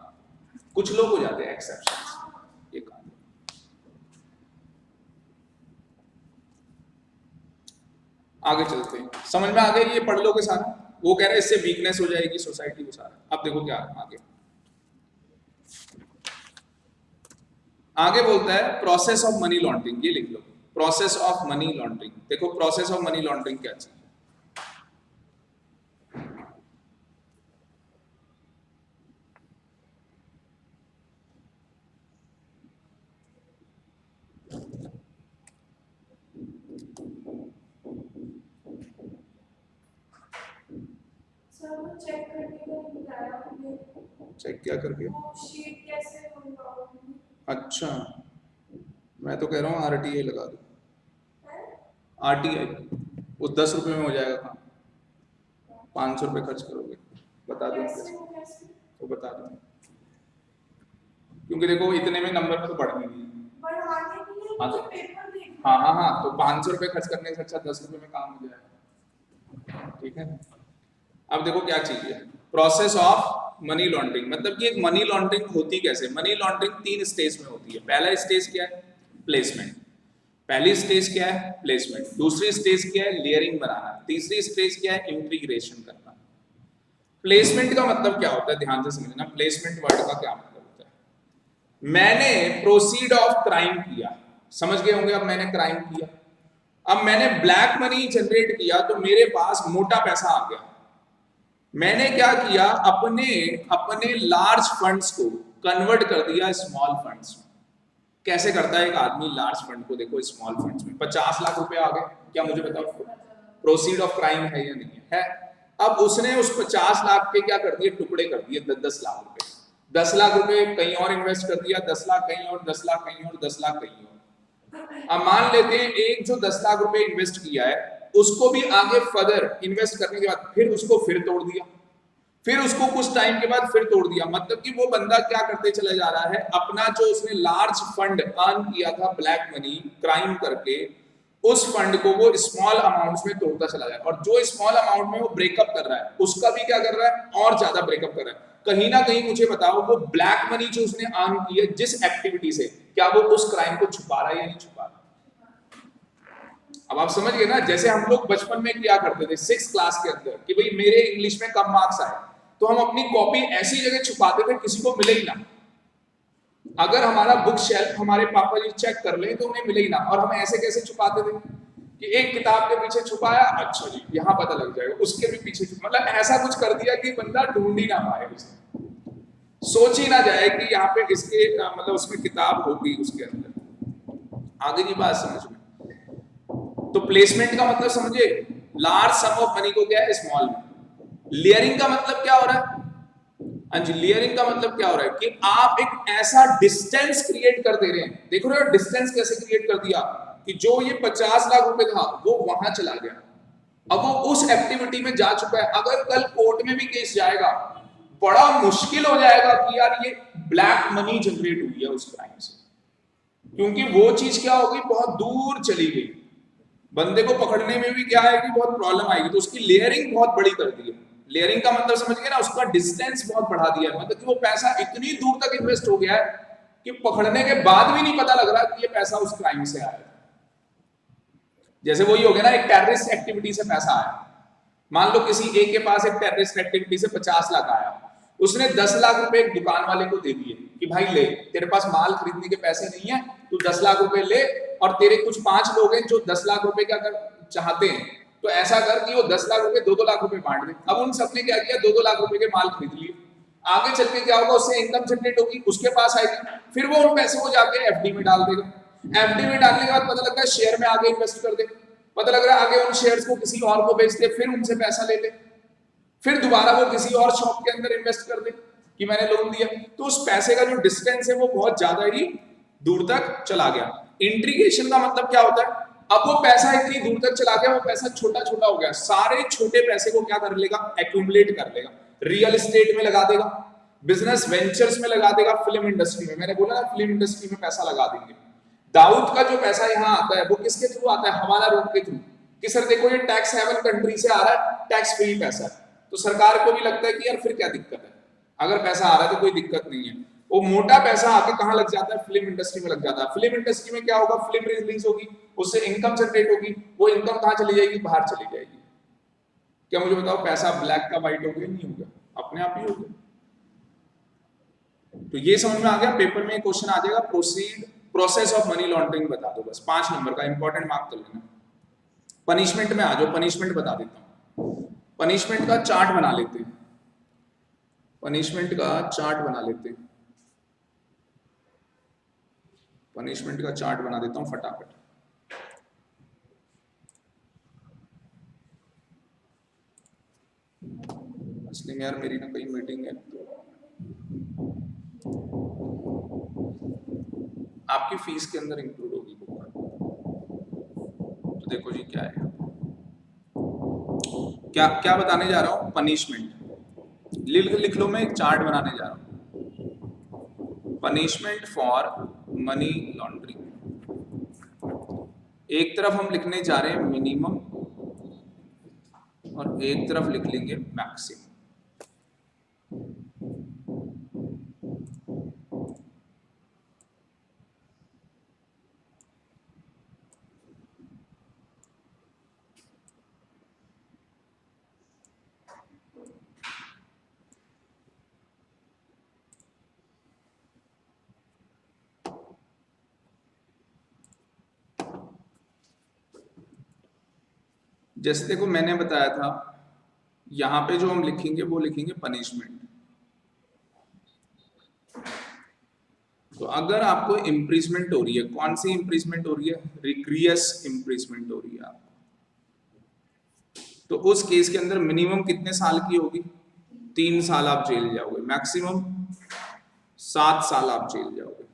कुछ लोग हो जाते हैं एक्सेप्शन, ये कहानी। आगे चलते हैं, समझ में आ गया ये पढ़ लोगे सारा। वो कह रहे हैं इससे वीकनेस हो जाएगी सोसाइटी को सारा। अब देखो क्या आगे आगे बोलता है, प्रोसेस ऑफ मनी लॉन्ड्रिंग। ये लिख लो, प्रोसेस ऑफ मनी लॉन्ड्रिंग। देखो प्रोसेस ऑफ मनी लॉन्ड्रिंग क्या चीज है। चेक करने को बताया हमने। चेक क्या करके? वो शीट कैसे मंगवाऊंगी? अच्छा, मैं तो कह रहा हूँ आरटीआई लगा दो। आरटीआई वो 10 रुपए में हो जाएगा काम, 500 रुपए खर्च करोगे। बता दूं कैसे? तो बता दूं, क्योंकि देखो इतने में नंबर तो बढ़ नहीं है। बढ़ाने के लिए हाँ मुझे तो पेपर देखना। हाँ, तो 500 रुपए खर्च करने से अच्छा 10 रुपए में काम हो जाएगा, ठीक है। अब देखो क्या चीज है प्रोसेस ऑफ मनी लॉन्ड्रिंग, मतलब कि एक मनी लॉन्ड्रिंग होती कैसे। मनी लॉन्ड्रिंग 3 स्टेज में होती है। पहला स्टेज क्या है, प्लेसमेंट। पहली स्टेज क्या है, प्लेसमेंट। दूसरी स्टेज क्या है, लेयरिंग बनाना। तीसरी स्टेज क्या है, इंटीग्रेशन करना। प्लेसमेंट का मतलब क्या होता है, ध्यान से समझना। प्लेसमेंट वर्ड का क्या मतलब होता है, मैंने प्रोसीड ऑफ क्राइम किया, समझ गए होंगे। अब मैंने क्राइम किया, अब मैंने ब्लैक मनी जनरेट किया, तो मेरे पास मोटा पैसा आ गया। मैंने क्या किया, अपने लार्ज फंड्स को कन्वर्ट कर दिया स्मॉल फंड्स में। कैसे करता है एक आदमी लार्ज फंड को, देखो स्मॉल फंड्स में 50 लाख रुपए आ गए, क्या मुझे बताओ प्रोसीड ऑफ क्राइम है या नहीं है? अब उसने उस 50 लाख के क्या कर दिए, टुकड़े कर दिए 10 लाख रुपए। 10 लाख रुपए कहीं और इन्वेस्ट कर दिया, 10 लाख कहीं और, 10 लाख कहीं और, 10 लाख कहीं और। अब मान लेते हैं एक जो 10 लाख रुपए इन्वेस्ट किया है, उसको भी आगे फर्दर इन्वेस्ट करने के बाद फिर उसको फिर तोड़ दिया, फिर उसको कुछ टाइम के बाद फिर तोड़ दिया। मतलब कि वो बंदा क्या करते चला जा रहा है, अपना जो उसने लार्ज फंड अर्न किया था ब्लैक मनी क्राइम करके, उस फंड को वो स्मॉल अमाउंट्स में तोड़ता चला जाए, और जो स्मॉल अमाउंट में वो ब्रेकअप कर रहा है उसका भी क्या कर रहा है, और ज्यादा ब्रेकअप कर रहा है। कहीं ना कहीं मुझे बताओ वो ब्लैक मनी जो उसने अर्न की है जिस एक्टिविटी से, क्या वो उस क्राइम को छुपा रहा है या नहीं छुपा रहा? अब आप समझ गए ना, जैसे हम लोग बचपन में किया करते थे 6th क्लास के अंदर कि भाई मेरे इंग्लिश में कम मार्क्स आए, तो हम अपनी कॉपी ऐसी जगह छुपाते थे किसी को मिले ही ना। अगर हमारा बुक शेल्फ हमारे पापा जी चेक कर ले तो उन्हें मिले ही ना। और हम ऐसे कैसे छुपाते थे कि एक किताब के पीछे छुपाया, अच्छा जी यहाँ पता लग जाएगा, उसके भी पीछे मतलब ऐसा कुछ कर दिया कि बंदा ढूंढ ही ना पाए उसे, सोच ही ना जाए कि यहाँ पे इसके मतलब उसमें किताब होगी उसके अंदर। आगे की बात समझ में। तो प्लेसमेंट का मतलब समझे, लार्ज सम ऑफ मनी को क्या है स्मॉल में। लेयरिंग का मतलब क्या हो रहा है, हाँ जी, लेयरिंग का मतलब क्या हो रहा है कि आप एक ऐसा डिस्टेंस क्रिएट कर दे रहे हैं। देख रहे हो डिस्टेंस कैसे क्रिएट कर दिया कि जो ये 50 लाख रुपए था वो वहां चला गया, अब वो उस एक्टिविटी में जा चुका है। अगर कल कोर्ट में भी केस जाएगा बड़ा मुश्किल हो जाएगा कि यार ये ब्लैक मनी जनरेट हुई है उस क्राइम से, क्योंकि वो चीज क्या होगी, बहुत दूर चली गई। बंदे को पकड़ने में भी क्या आएगी, बहुत प्रॉब्लम आएगी। तो उसकी लेयरिंग बहुत बड़ी कर दी है। लेयरिंग का मतलब समझ गए ना, उसका डिस्टेंस बहुत बढ़ा दिया है, मतलब कि वो पैसा इतनी दूर तक इन्वेस्ट हो गया है कि पकड़ने के बाद भी नहीं पता लग रहा कि ये पैसा उस क्राइम से आया है। जैसे वही हो गया ना, एक टेररिस्ट एक्टिविटी से पैसा आया। मान लो किसी एक के पास एक टेररिस्ट एक्टिविटी से 50 लाख आया, उसने 10 लाख रुपए एक दुकान वाले को दे दिए कि भाई ले, तेरे पास माल खरीदने के पैसे नहीं है, तू 10 लाख रुपए ले, और तेरे कुछ 5 लोग हैं जो 10 लाख रुपए का अगर चाहते हैं तो ऐसा कर कि वो 10 लाख रुपए 2-2 लाख रुपए बांट दे। अब उन सबने क्या किया, 2-2 लाख रुपए के माल खरीद लिए। आगे चल के क्या होगा, उससे इनकम जनरेट होगी, उसके पास आएगी, फिर वो उन पैसे को जाके एफडी में डाल देगा। एफडी में डालने के बाद पता लगता है शेयर में आगे इन्वेस्ट कर दे, पता लग रहा है आगे उन शेयर्स को किसी और को बेच दे, फिर उनसे पैसा ले ले, फिर दोबारा वो किसी और शॉप के अंदर इन्वेस्ट कर दे कि मैंने लोन दिया। तो उस पैसे का जो डिस्टेंस है वो बहुत ज्यादा ही दूर तक चला गया। इंट्रीगेशन का मतलब क्या होता है, अब वो पैसा इतनी दूर तक चला गया, वो पैसा छोटा छोटा हो गया, सारे छोटे पैसे को क्या कर लेगा, एक्यूमुलेट कर लेगा, रियल एस्टेट में लगा देगा, बिजनेस वेंचर्स में लगा देगा, फिल्म इंडस्ट्री में। मैंने बोला ना फिल्म इंडस्ट्री में पैसा लगा देंगे। दाऊद का जो पैसा यहाँ आता है वो किसके थ्रू आता है, हवाला रोड के थ्रू, कि सर देखो ये टैक्स हेवन कंट्री से आ रहा है, टैक्स फ्री पैसा है। तो सरकार को भी लगता है कि यार फिर क्या दिक्कत है, अगर पैसा आ रहा है तो कोई दिक्कत नहीं है। वो मोटा पैसा आके कहां लग जाता है, फिल्म इंडस्ट्री में लग जाता है। फिल्म इंडस्ट्री में क्या होगा, फिल्म रिलीज होगी, उससे इनकम जनरेट होगी, वो इनकम कहां चली जाएगी, बाहर चली जाएगी। क्या मुझे बताओ, पैसा ब्लैक का व्हाइट हो गया, नहीं होगा, अपने आप ही होगा। तो ये समझ में आ गया। पेपर में क्वेश्चन आ जाएगा, प्रोसेस ऑफ मनी लॉन्ड्रिंग बता दो, बस 5 नंबर का, इंपॉर्टेंट मार्क कर लेना। पनिशमेंट में आ जाओ, पनिशमेंट बता देता हूं। पनिशमेंट का चार्ट बना लेते हैं, पनिशमेंट का चार्ट बना लेते हैं, पनिशमेंट का चार्ट बना देता हूं फटाफट। इसलिए यार मेरी ना कहीं मीटिंग है, तो आपकी फीस के अंदर इंक्लूड होगी बुक। तो देखो जी क्या है, क्या क्या बताने जा रहा हूं, पनिशमेंट लिख लो, मैं एक चार्ट बनाने जा रहा हूं, पनिशमेंट फॉर मनी लॉन्ड्रिंग। एक तरफ हम लिखने जा रहे हैं मिनिमम और एक तरफ लिख लेंगे मैक्सिमम। जैसे देखो मैंने बताया था, यहां पे जो हम लिखेंगे वो लिखेंगे पनिशमेंट। तो अगर आपको इम्प्रीजमेंट हो रही है, कौन सी इम्प्रीजमेंट हो रही है, रिग्रियस इम्प्रीजमेंट हो रही है आपको, तो उस केस के अंदर मिनिमम कितने साल की होगी, 3 साल आप जेल जाओगे, मैक्सिमम 7 साल आप जेल जाओगे,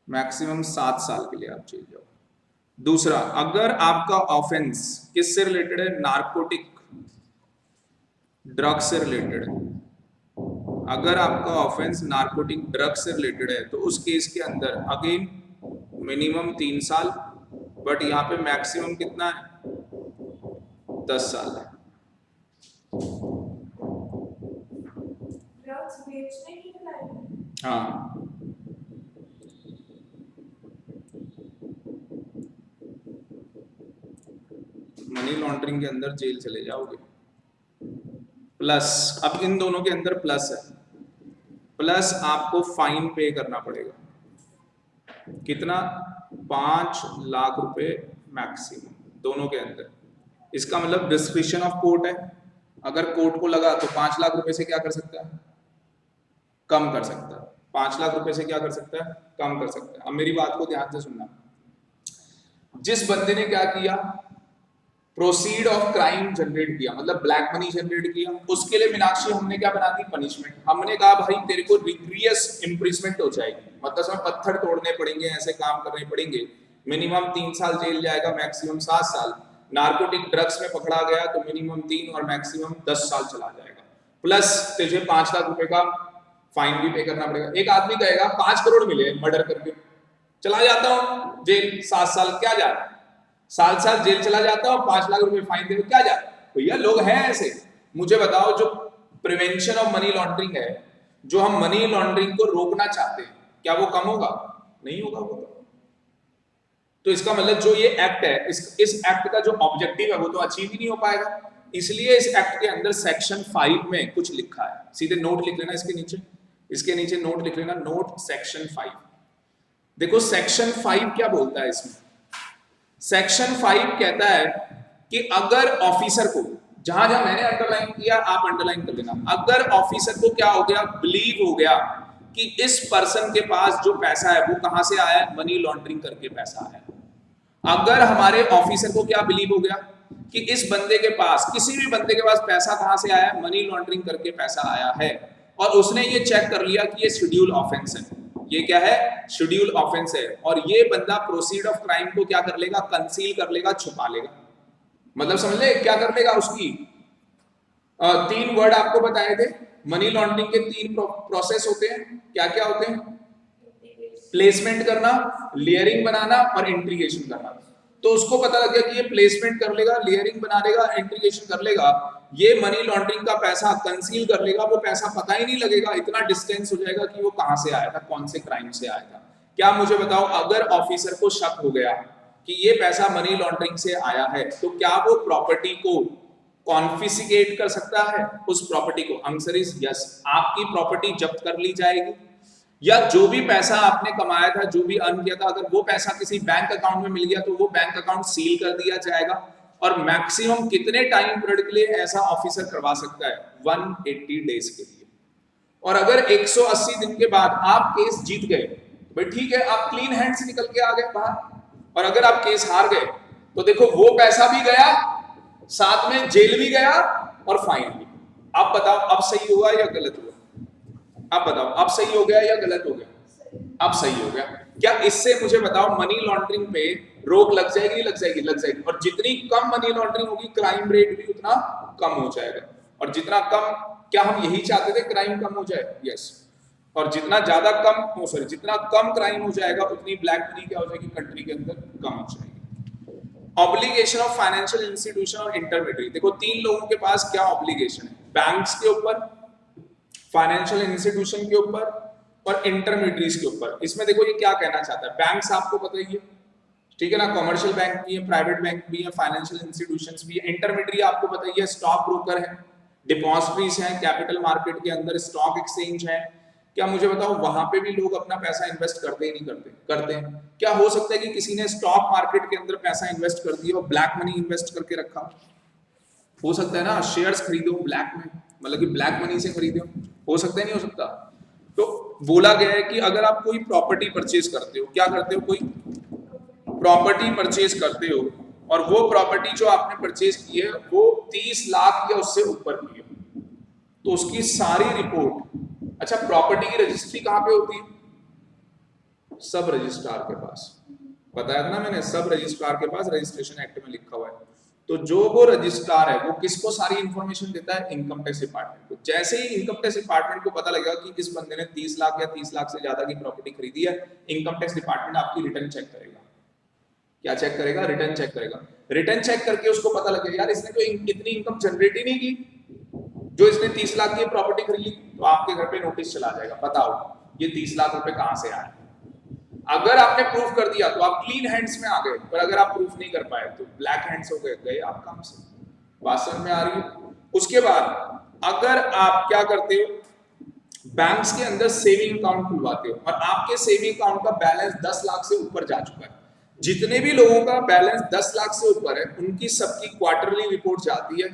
मैक्सिमम 7 साल के लिए आप जेल जाओगे। दूसरा, अगर आपका ऑफेंस किससे रिलेटेड है, नार्कोटिक ड्रग से रिलेटेड है, अगर आपका ऑफेंस नार्कोटिक ड्रग से रिलेटेड है तो उस केस के अंदर अगेन मिनिमम 3 साल, बट यहाँ पे मैक्सिमम कितना है, 10 साल है। ड्रग्स बेचने की लाइफ। हाँ, मनी लॉन्ड्रिंग के अंदर जेल चले जाओगे। प्लस अब इन दोनों के अंदर प्लस है, प्लस आपको फाइन पे करना पड़ेगा। कितना, 5 लाख रुपए मैक्सिमम दोनों के अंदर। इसका मतलब डिस्क्रिप्शन ऑफ कोर्ट है, अगर कोर्ट को लगा तो 5 लाख रुपए से क्या कर सकता है, कम कर सकता है। 5 लाख रुपए से क्या कर सकता है, कम कर सकता है। अब मेरी बात को ध्यान से सुनना। जिस बंदे ने क्या किया, प्रोसीड ऑफ क्राइम जनरेट किया, मतलब ब्लैक मनी जनरेट किया, उसके लिए मीनाक्षी हमने क्या बना दी, पनिशमेंट। हमने कहा भाई तेरे को रिग्रियस इम्प्रिजमेंट हो जाएगी, मतलब समय पत्थर तोड़ने पड़ेंगे, ऐसे काम करने पड़ेंगे, मिनिमम 3 साल जेल जाएगा, मैक्सिमम 7 साल। नार्कोटिक ड्रग्स में पकड़ा गया तो मिनिमम 3 और मैक्सिमम 10 साल चला जाएगा। प्लस तुझे 5 लाख रुपए का फाइन भी पे करना पड़ेगा। एक आदमी कहेगा 5 करोड़ मिले मर्डर करके, चला जाता हूँ जेल 7 साल, क्या जा रहा है, 7 साल जेल चला जाता हूँ, 5 लाख रुपए फाइन दे, क्या जा रहा है। भैया लोग हैं ऐसे। मुझे बताओ, जो प्रिवेंशन ऑफ मनी लॉन्ड्रिंग है, जो हम मनी लॉन्ड्रिंग को रोकना चाहते हैं, क्या वो कम होगा, नहीं होगा वो। तो इसका मतलब जो ये एक्ट है, इस एक्ट का जो ऑब्जेक्टिव है वो तो अचीव ही नहीं हो पाएगा। इसलिए इस एक्ट के अंदर सेक्शन 5 में कुछ लिखा है, सीधे नोट लिख लेना इसके नीचे नोट लिख लेना, नोट सेक्शन 5। देखो सेक्शन 5 क्या बोलता है इसमें। सेक्शन 5 कहता है कि अगर ऑफिसर को, जहां जहां मैंने अंडरलाइन किया आप अंडरलाइन कर लेना, अगर ऑफिसर को क्या हो गया, बिलीव हो गया कि इस पर्सन के पास जो पैसा है वो कहां से आया है, मनी लॉन्ड्रिंग करके पैसा आया है। अगर हमारे ऑफिसर को क्या बिलीव हो गया कि इस बंदे के पास, किसी भी बंदे के पास पैसा कहां से आया है, मनी लॉन्ड्रिंग करके पैसा आया है, और उसने ये चेक कर लिया कि ये शेड्यूल ऑफेंस है, ये क्या है, शेड्यूल ऑफेंस है, और ये बंदा प्रोसीड ऑफ क्राइम को क्या कर लेगा, कंसील कर लेगा, छुपा लेगा। मतलब समझ ले क्या कर लेगा। उसकी 3 वर्ड आपको बताए थे, मनी लॉन्ड्रिंग के 3 प्रोसेस होते हैं, क्या क्या होते हैं, प्लेसमेंट करना, लेयरिंग बनाना और इंट्रीगेशन करना। तो उसको पता लग गया कि ये प्लेसमेंट कर लेगा, लेयरिंग बना लेगा, इंट्रीगेशन कर लेगा, ये मनी लॉन्ड्रिंग का पैसा कंसील कर लेगा, वो पैसा पता ही नहीं लगेगा, इतना डिस्टेंस हो जाएगा कि वो कहां से आया था, कौन से क्राइम से आया था। क्या मुझे बताओ, अगर ऑफिसर को शक हो गया कि ये पैसा मनी लॉन्ड्रिंग से आया है, तो क्या वो प्रॉपर्टी को कॉन्फिस्केट कर सकता है, उस प्रॉपर्टी को। Answer is yes. आपकी प्रॉपर्टी जब्त कर ली जाएगी, या जो भी पैसा आपने कमाया था, जो भी अर्न किया था, अगर वो पैसा किसी बैंक अकाउंट में मिल गया तो वो बैंक अकाउंट सील कर दिया जाएगा। और मैक्सिमम कितने टाइम पीरियड के लिए ऐसा ऑफिसर करवा सकता है, 180 डेज के लिए। और अगर 180 दिन के बाद आप केस जीत गए, भाई ठीक है, आप क्लीन हैंड से निकल के आ गए बाहर, और अगर आप केस हार गए तो देखो वो पैसा भी गया, साथ में जेल भी गया और फाइन भी। आप बताओ अब सही हुआ या गलत हुआ, आप बताओ अब सही हो गया या गलत हो गया, अब सही हो गया। क्या इससे मुझे बताओ मनी लॉन्ड्रिंग पे रोक लग जाएगी, लग जाएगी, लग जाएगी। और जितनी कम मनी लॉन्ड्रिंग होगी, क्राइम रेट भी उतना कम हो जाएगा। और जितना कम, क्या हम यही चाहते थे क्राइम कम हो जाए, यस। और जितना ज्यादा कम, सॉरी, जितना कम क्राइम हो जाएगा उतनी ब्लैक मनी क्या हो जाएगी, कंट्री के अंदर कम हो जाएगी। ऑब्लिगेशन ऑफ फाइनेंशियल इंस्टीट्यूशन और इंटरमीडियरी। देखो 3 लोगों के पास क्या ऑब्लिगेशन है, बैंक्स के ऊपर, फाइनेंशियल इंस्टीट्यूशन के ऊपर और इंटरमीडियरीज के ऊपर। इसमें देखो ये क्या कहना चाहता है, बैंक्स आपको पता ही है, ठीक है ना, कमर्शियल बैंक भी है, प्राइवेट बैंक भी है, फाइनेंशियल इंस्टीट्यूशंस भी है। इंटरमीडियरी आपको पता ही है, स्टॉक ब्रोकर है, डिपॉजिटरीज हैं, कैपिटल मार्केट के अंदर स्टॉक एक्सचेंज है। क्या मुझे बताओ वहां पे भी लोग अपना पैसा इन्वेस्ट करते ही नहीं करते, करते हैं। क्या हो सकता है कि किसी ने स्टॉक मार्केट के अंदर पैसा इन्वेस्ट कर दिया और ब्लैक मनी इन्वेस्ट करके रखा, हो सकता है ना, शेयर्स खरीदो ब्लैक में, मतलब कि ब्लैक मनी से खरीदो, हो सकता है, नहीं हो सकता। तो बोला गया है कि अगर आप कोई प्रॉपर्टी परचेज करते हो, क्या करते हो, कोई प्रॉपर्टी परचेज करते हो, और वो प्रॉपर्टी जो आपने परचेज की है वो 30 लाख या उससे ऊपर की है, तो उसकी सारी रिपोर्ट, अच्छा प्रॉपर्टी की रजिस्ट्री कहां पे होती है, सब रजिस्ट्रार के पास, बताया था ना मैंने, सब रजिस्ट्रार के पास रजिस्ट्रेशन एक्ट में लिखा हुआ है। तो जो वो रजिस्ट्रार है वो किसको सारी इंफॉर्मेशन देता है, इनकम टैक्स डिपार्टमेंट को। जैसे ही इनकम टैक्स डिपार्टमेंट को पता लगेगा कि इस बंदे ने 30 लाख या 30 लाख से ज्यादा की प्रॉपर्टी खरीदी है, इनकम टैक्स डिपार्टमेंट आपकी रिटर्न चेक करेगा। क्या चेक करेगा? रिटर्न चेक करेगा। रिटर्न चेक करके उसको पता लगेगा यार इसने तो इतनी इनकम जनरेट ही नहीं की, जो इसने 30 लाख की प्रॉपर्टी खरीदी, तो आपके घर पे नोटिस चला जाएगा, बताओ ये 30 लाख रुपए कहां से आए। अगर आपने प्रूफ कर दिया तो आप क्लीन हैंड्स में आ गए, पर अगर आप प्रूफ नहीं कर पाए तो ब्लैक हैंड्स हो गए आप काम से। बात समझ में आ रही है? उसके बाद अगर आप क्या करते हो, बैंक्स के अंदर सेविंग अकाउंट खुलवाते हो और आपके सेविंग अकाउंट का बैलेंस 10 लाख से ऊपर जा चुका है, जितने भी लोगों का बैलेंस 10 लाख से ऊपर है उनकी सबकी क्वार्टरली रिपोर्ट जाती है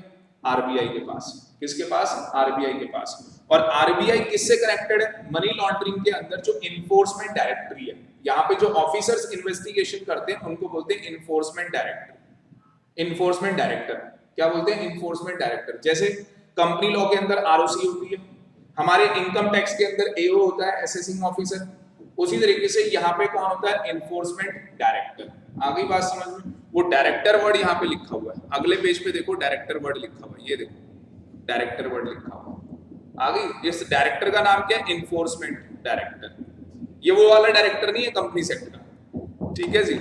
आरबीआई के पास। किसके पास? आरबीआई के पास। और आरबीआई किससे कनेक्टेड है? मनी लॉन्ड्रिंग के अंदर जो इन्फोर्समेंट डायरेक्टरी है, यहाँ पे जो ऑफिसर्स इन्वेस्टिगेशन करते हैं उनको बोलते हैं इन्फोर्समेंट डायरेक्टर। इन्फोर्समेंट डायरेक्टर क्या बोलते हैं? Enforcement director. जैसे कंपनी लॉ के अंदर आरओसी होती है, हमारे इनकम टैक्स के अंदर एओ होता है, असेसिंग ऑफिसर, उसी तरीके से यहाँ पे कौन होता है? Enforcement director. आ गई बात समझ में? वो डायरेक्टर वर्ड यहाँ पे लिखा हुआ है, अगले पेज पे देखो डायरेक्टर वर्ड लिखा हुआ है, ये देखो डायरेक्टर वर्ड लिखा हुआ है। आ गई? इस डायरेक्टर का नाम क्या है? Enforcement director. ये वो वाला डायरेक्टर नहीं है कंपनी सेक्टर का, ठीक है जी।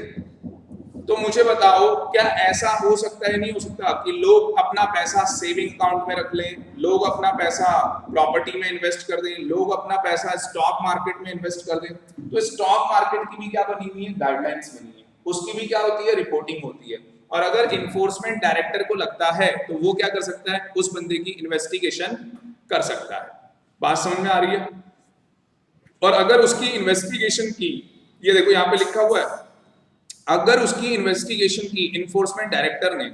तो मुझे बताओ क्या ऐसा हो सकता है? नहीं हो सकता कि लोग अपना पैसा सेविंग अकाउंट में रख लें, लोग अपना पैसा प्रॉपर्टी में इन्वेस्ट कर दें, लोग अपना पैसा स्टॉक मार्केट में इन्वेस्ट कर दें। तो स्टॉक मार्केट की भी क्या बनी हुई है? गाइडलाइंस बनी है, उसकी भी क्या होती है? रिपोर्टिंग होती है। और अगर इन्फोर्समेंट डायरेक्टर को लगता है तो वो क्या कर सकता है? उस बंदे की इन्वेस्टिगेशन कर सकता है। बात समझ में आ रही है? और अगर उसकी इन्वेस्टिगेशन की, ये देखो यहाँ पे लिखा हुआ है, अगर उसकी इन्वेस्टिगेशन की इन्फोर्समेंट डायरेक्टर ने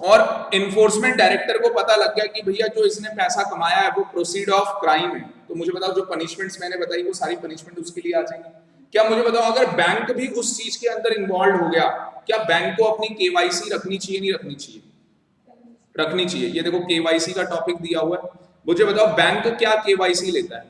और इन्फोर्समेंट डायरेक्टर को पता लग गया कि भैया जो इसने पैसा कमाया है वो प्रोसीड ऑफ क्राइम है, तो मुझे बताओ जो पनिशमेंट्स मैंने बताई वो सारी पनिशमेंट उसके लिए आ जाएंगी। क्या मुझे बताओ अगर बैंक भी उस चीज के अंदर इन्वॉल्व हो गया, क्या बैंक को अपनी केवाईसी रखनी चाहिए? नहीं रखनी चाहिए? रखनी चाहिए। ये देखो केवाईसी का टॉपिक दिया हुआ है। मुझे बताओ बैंक क्या केवाईसी लेता है?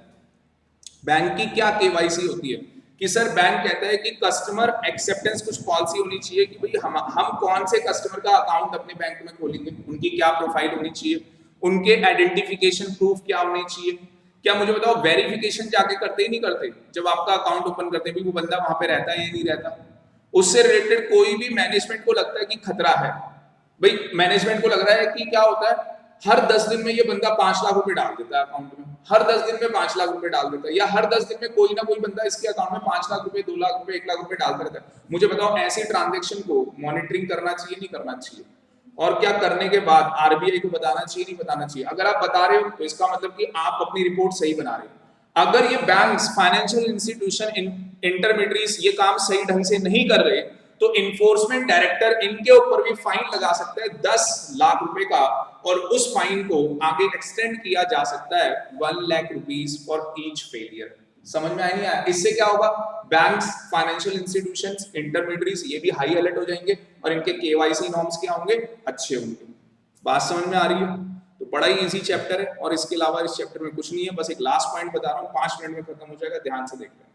बैंक की क्या केवाईसी होती है? कि सर बैंक कहता है कि कस्टमर एक्सेप्टेंस कुछ पॉलिसी होनी चाहिए कि भाई हम कौन से कस्टमर का अकाउंट अपने बैंक में खोलेंगे, उनकी क्या प्रोफाइल होनी चाहिए, उनके आइडेंटिफिकेशन प्रूफ क्या होने चाहिए। क्या मुझे बताओ वेरिफिकेशन जाके करते ही नहीं करते? जब आपका अकाउंट ओपन करते हैं वो बंदा वहां पे रहता है या नहीं रहता? उससे रिलेटेड कोई भी मैनेजमेंट को लगता है कि खतरा है, भाई मैनेजमेंट को लग रहा है कि क्या होता है, हर 10 दिन में ये बंदा 5 लाख रुपए डाल देता है अकाउंट में, हर 10 दिन में 5 लाख रुपए डाल देता है, या हर 10 दिन में कोई ना कोई बंदा इसके अकाउंट में 5 लाख रुपए, 2 लाख रुपए, 1 लाख रुपए डालता रहता है। मुझे बताओ ऐसी ट्रांजैक्शन को मॉनिटरिंग करना चाहिए? नहीं करना चाहिए? और क्या करने के बाद आरबीआई को बताना चाहिए? नहीं बताना चाहिए? अगर आप बता रहे हो तो इसका मतलब कि आप अपनी रिपोर्ट सही बना रहे हो। अगर ये बैंक्स, फाइनेंशियल इंस्टीट्यूशन, इंटरमीडियरीज ये काम सही ढंग से नहीं कर रहे तो इन्फोर्समेंट डायरेक्टर इनके ऊपर भी फाइन लगा सकता है 10 लाख रुपए का, और उस फाइन को आगे एक्सटेंड किया जा सकता है 1 lakh rupees for each failure. समझ में आया नहीं आया? इससे क्या होगा? बैंक्स, फाइनेंशियल इंस्टीट्यूशंस, इंटरमीडियरीज ये भी हाई अलर्ट हो जाएंगे और इनके केवाईसी नॉर्म्स क्या होंगे? अच्छे होंगे। बात समझ में आ रही है? तो बड़ा ही इजी चैप्टर है और इसके अलावा इस चैप्टर में कुछ नहीं है, बस एक लास्ट पॉइंट बता रहा हूँ, 5 मिनट में खत्म हो जाएगा, ध्यान से देखते हैं।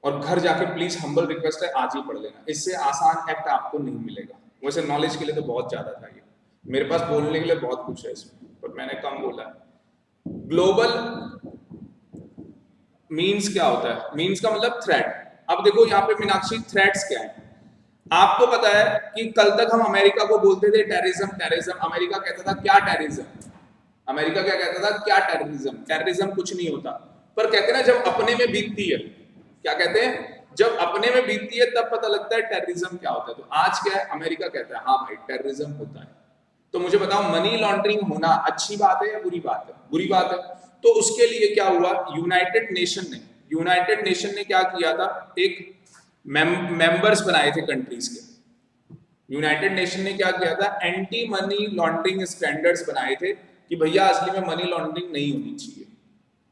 और घर जाके प्लीज हम्बल रिक्वेस्ट है आज ही पढ़ लेना, इससे आसान एक्ट आपको नहीं मिलेगा। वैसे नॉलेज के लिए तो बहुत ज्यादा था ये, मेरे पास बोलने के लिए बहुत कुछ है इसमें, पर मैंने कम बोला है। ग्लोबल मीन्स क्या होता है? मीन्स का मतलब थ्रेट। अब देखो यहाँ पे मीनाक्षी थ्रेट्स क्या है? आपको पता है कि कल तक हम अमेरिका को बोलते थे टेररिज्म, टेररिज्म। अमेरिका कहता था क्या टेररिज्म? अमेरिका क्या कहता था? क्या टेररिज्म? टेररिज्म कुछ नहीं होता। पर कहते हैं ना जब अपने में बीतती है, क्या कहते हैं? जब अपने में बीतती है तब पता लगता है टेररिज्म क्या होता है। तो आज क्या है? अमेरिका कहता है हाँ भाई टेररिज्म होता है। तो मुझे बताओ मनी लॉन्ड्रिंग होना अच्छी बात है या बुरी बात है? बुरी बात है। तो उसके लिए क्या हुआ? यूनाइटेड नेशन ने क्या किया था? एक मेंबर्स बनाए थे कंट्रीज के। यूनाइटेड नेशन ने क्या किया था? एंटी मनी लॉन्ड्रिंग स्टैंडर्ड्स बनाए थे कि भैया असली में मनी लॉन्ड्रिंग नहीं होनी चाहिए,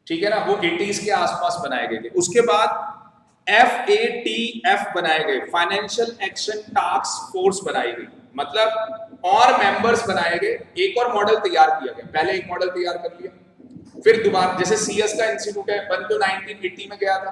ठीक है ना? वो 80s के आसपास बनाए गए थे। उसके बाद FATF बनाए गए, फाइनेंशियल एक्शन टास्क फोर्स बनाई गई, मतलब और मेंबर्स बनाए गए। एक और मॉडल तैयार किया गया, पहले एक मॉडल तैयार कर लिया, फिर दोबारा जैसे CS का इंस्टीट्यूट है, बन तो 1980 में गया था,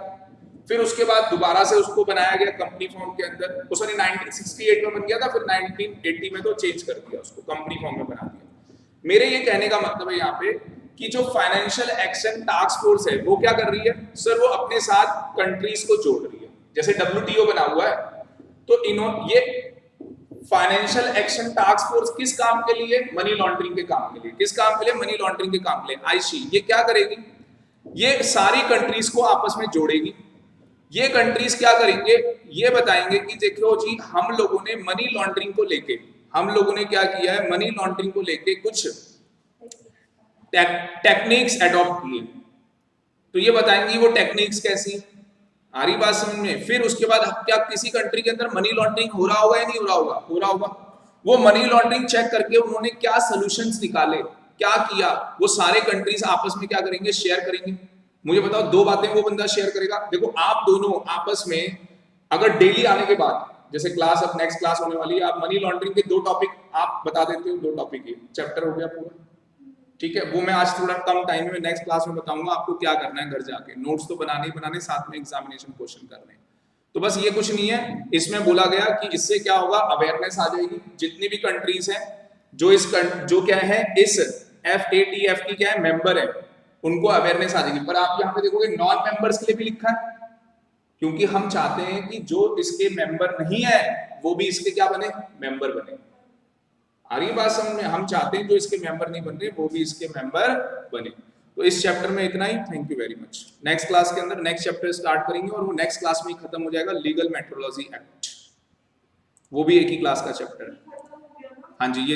फिर उसके बाद दोबारा से उसको बनाया गया कंपनी फॉर्म के अंदर। सॉरी 1968 में बन गया था, फिर 1980 में तो चेंज कर दिया, उसको कंपनी फॉर्म में बना दिया। मेरे ये कहने का मतलब है यहाँ पे कि जो फाइनेंशियल एक्शन टास्क फोर्स है वो क्या कर रही है सर, वो अपने साथ कंट्रीज को जोड़ रही है। जैसे WTO बना हुआ है, तो ये फाइनेंशियल एक्शन टास्क फोर्स किस काम के लिए? मनी लॉन्ड्रिंग के काम के लिए। किस काम के लिए? मनी लॉन्ड्रिंग के काम के लिए। आईसी ये क्या करेगी? ये सारी कंट्रीज को आपस में जोड़ेगी। ये कंट्रीज क्या करेंगे? ये बताएंगे कि देखो जी, हम लोगों ने मनी लॉन्ड्रिंग को लेके, हम लोगों ने क्या किया है, मनी लॉन्ड्रिंग को लेके कुछ टेक्निक्स एडॉप्ट किए। तो ये बताएंगे वो टेक्निक्स कैसी, आ रही बात समझ में? फिर उसके बाद क्या किसी कंट्री के अंदर मनी लॉन्ड्रिंग हो रहा होगा या नहीं हो रहा होगा? हो रहा होगा। वो मनी लॉन्ड्रिंग चेक करके उन्होंने क्या सॉल्यूशंस निकाले, क्या किया, वो सारे कंट्रीज आपस में क्या करेंगे? शेयर करेंगे। मुझे बताओ, दो बातें वो बंदा शेयर करेगा। देखो, आप दोनों आपस में अगर डेली आने के बाद, जैसे क्लास, अब नेक्स्ट क्लास होने वाली है, आप मनी लॉन्ड्रिंग के 2 टॉपिक आप बता देते हो, 2 टॉपिक के चैप्टर हो गया पूरा, ठीक है। वो मैं आज थोड़ा कम टाइम में नेक्स्ट क्लास में बताऊंगा आपको क्या करना है घर जाके। नोट्स तो बनाने ही बनाने, साथ में एग्जामिनेशन क्वेश्चन करने। तो बस ये कुछ नहीं है, इसमें बोला गया कि इससे क्या होगा? अवेयरनेस आ जाएगी। जितनी भी कंट्रीज हैं जो क्या है, इस FATF की क्या है, मेंबर है, उनको अवेयरनेस आ जाएगी। पर आप यहाँ पे देखोगे नॉन मेंबर्स के लिए भी लिखा है, क्योंकि हम चाहते हैं कि जो इसके मेंबर नहीं है वो भी इसके क्या बने? मेंबर बने। आ रही बात समझ में? हम चाहते हैं जो इसके मेंबर नहीं बन रहे वो भी इसके मेंबर बने। तो इस चैप्टर में इतना ही। Thank you very much. Next class के अंदर नेक्स्ट चैप्टर स्टार्ट करेंगे और वो नेक्स्ट क्लास में ही खत्म हो जाएगा, लीगल मेट्रोलॉजी एक्ट। वो भी एक ही क्लास का चैप्टर है। हाँ जी, ये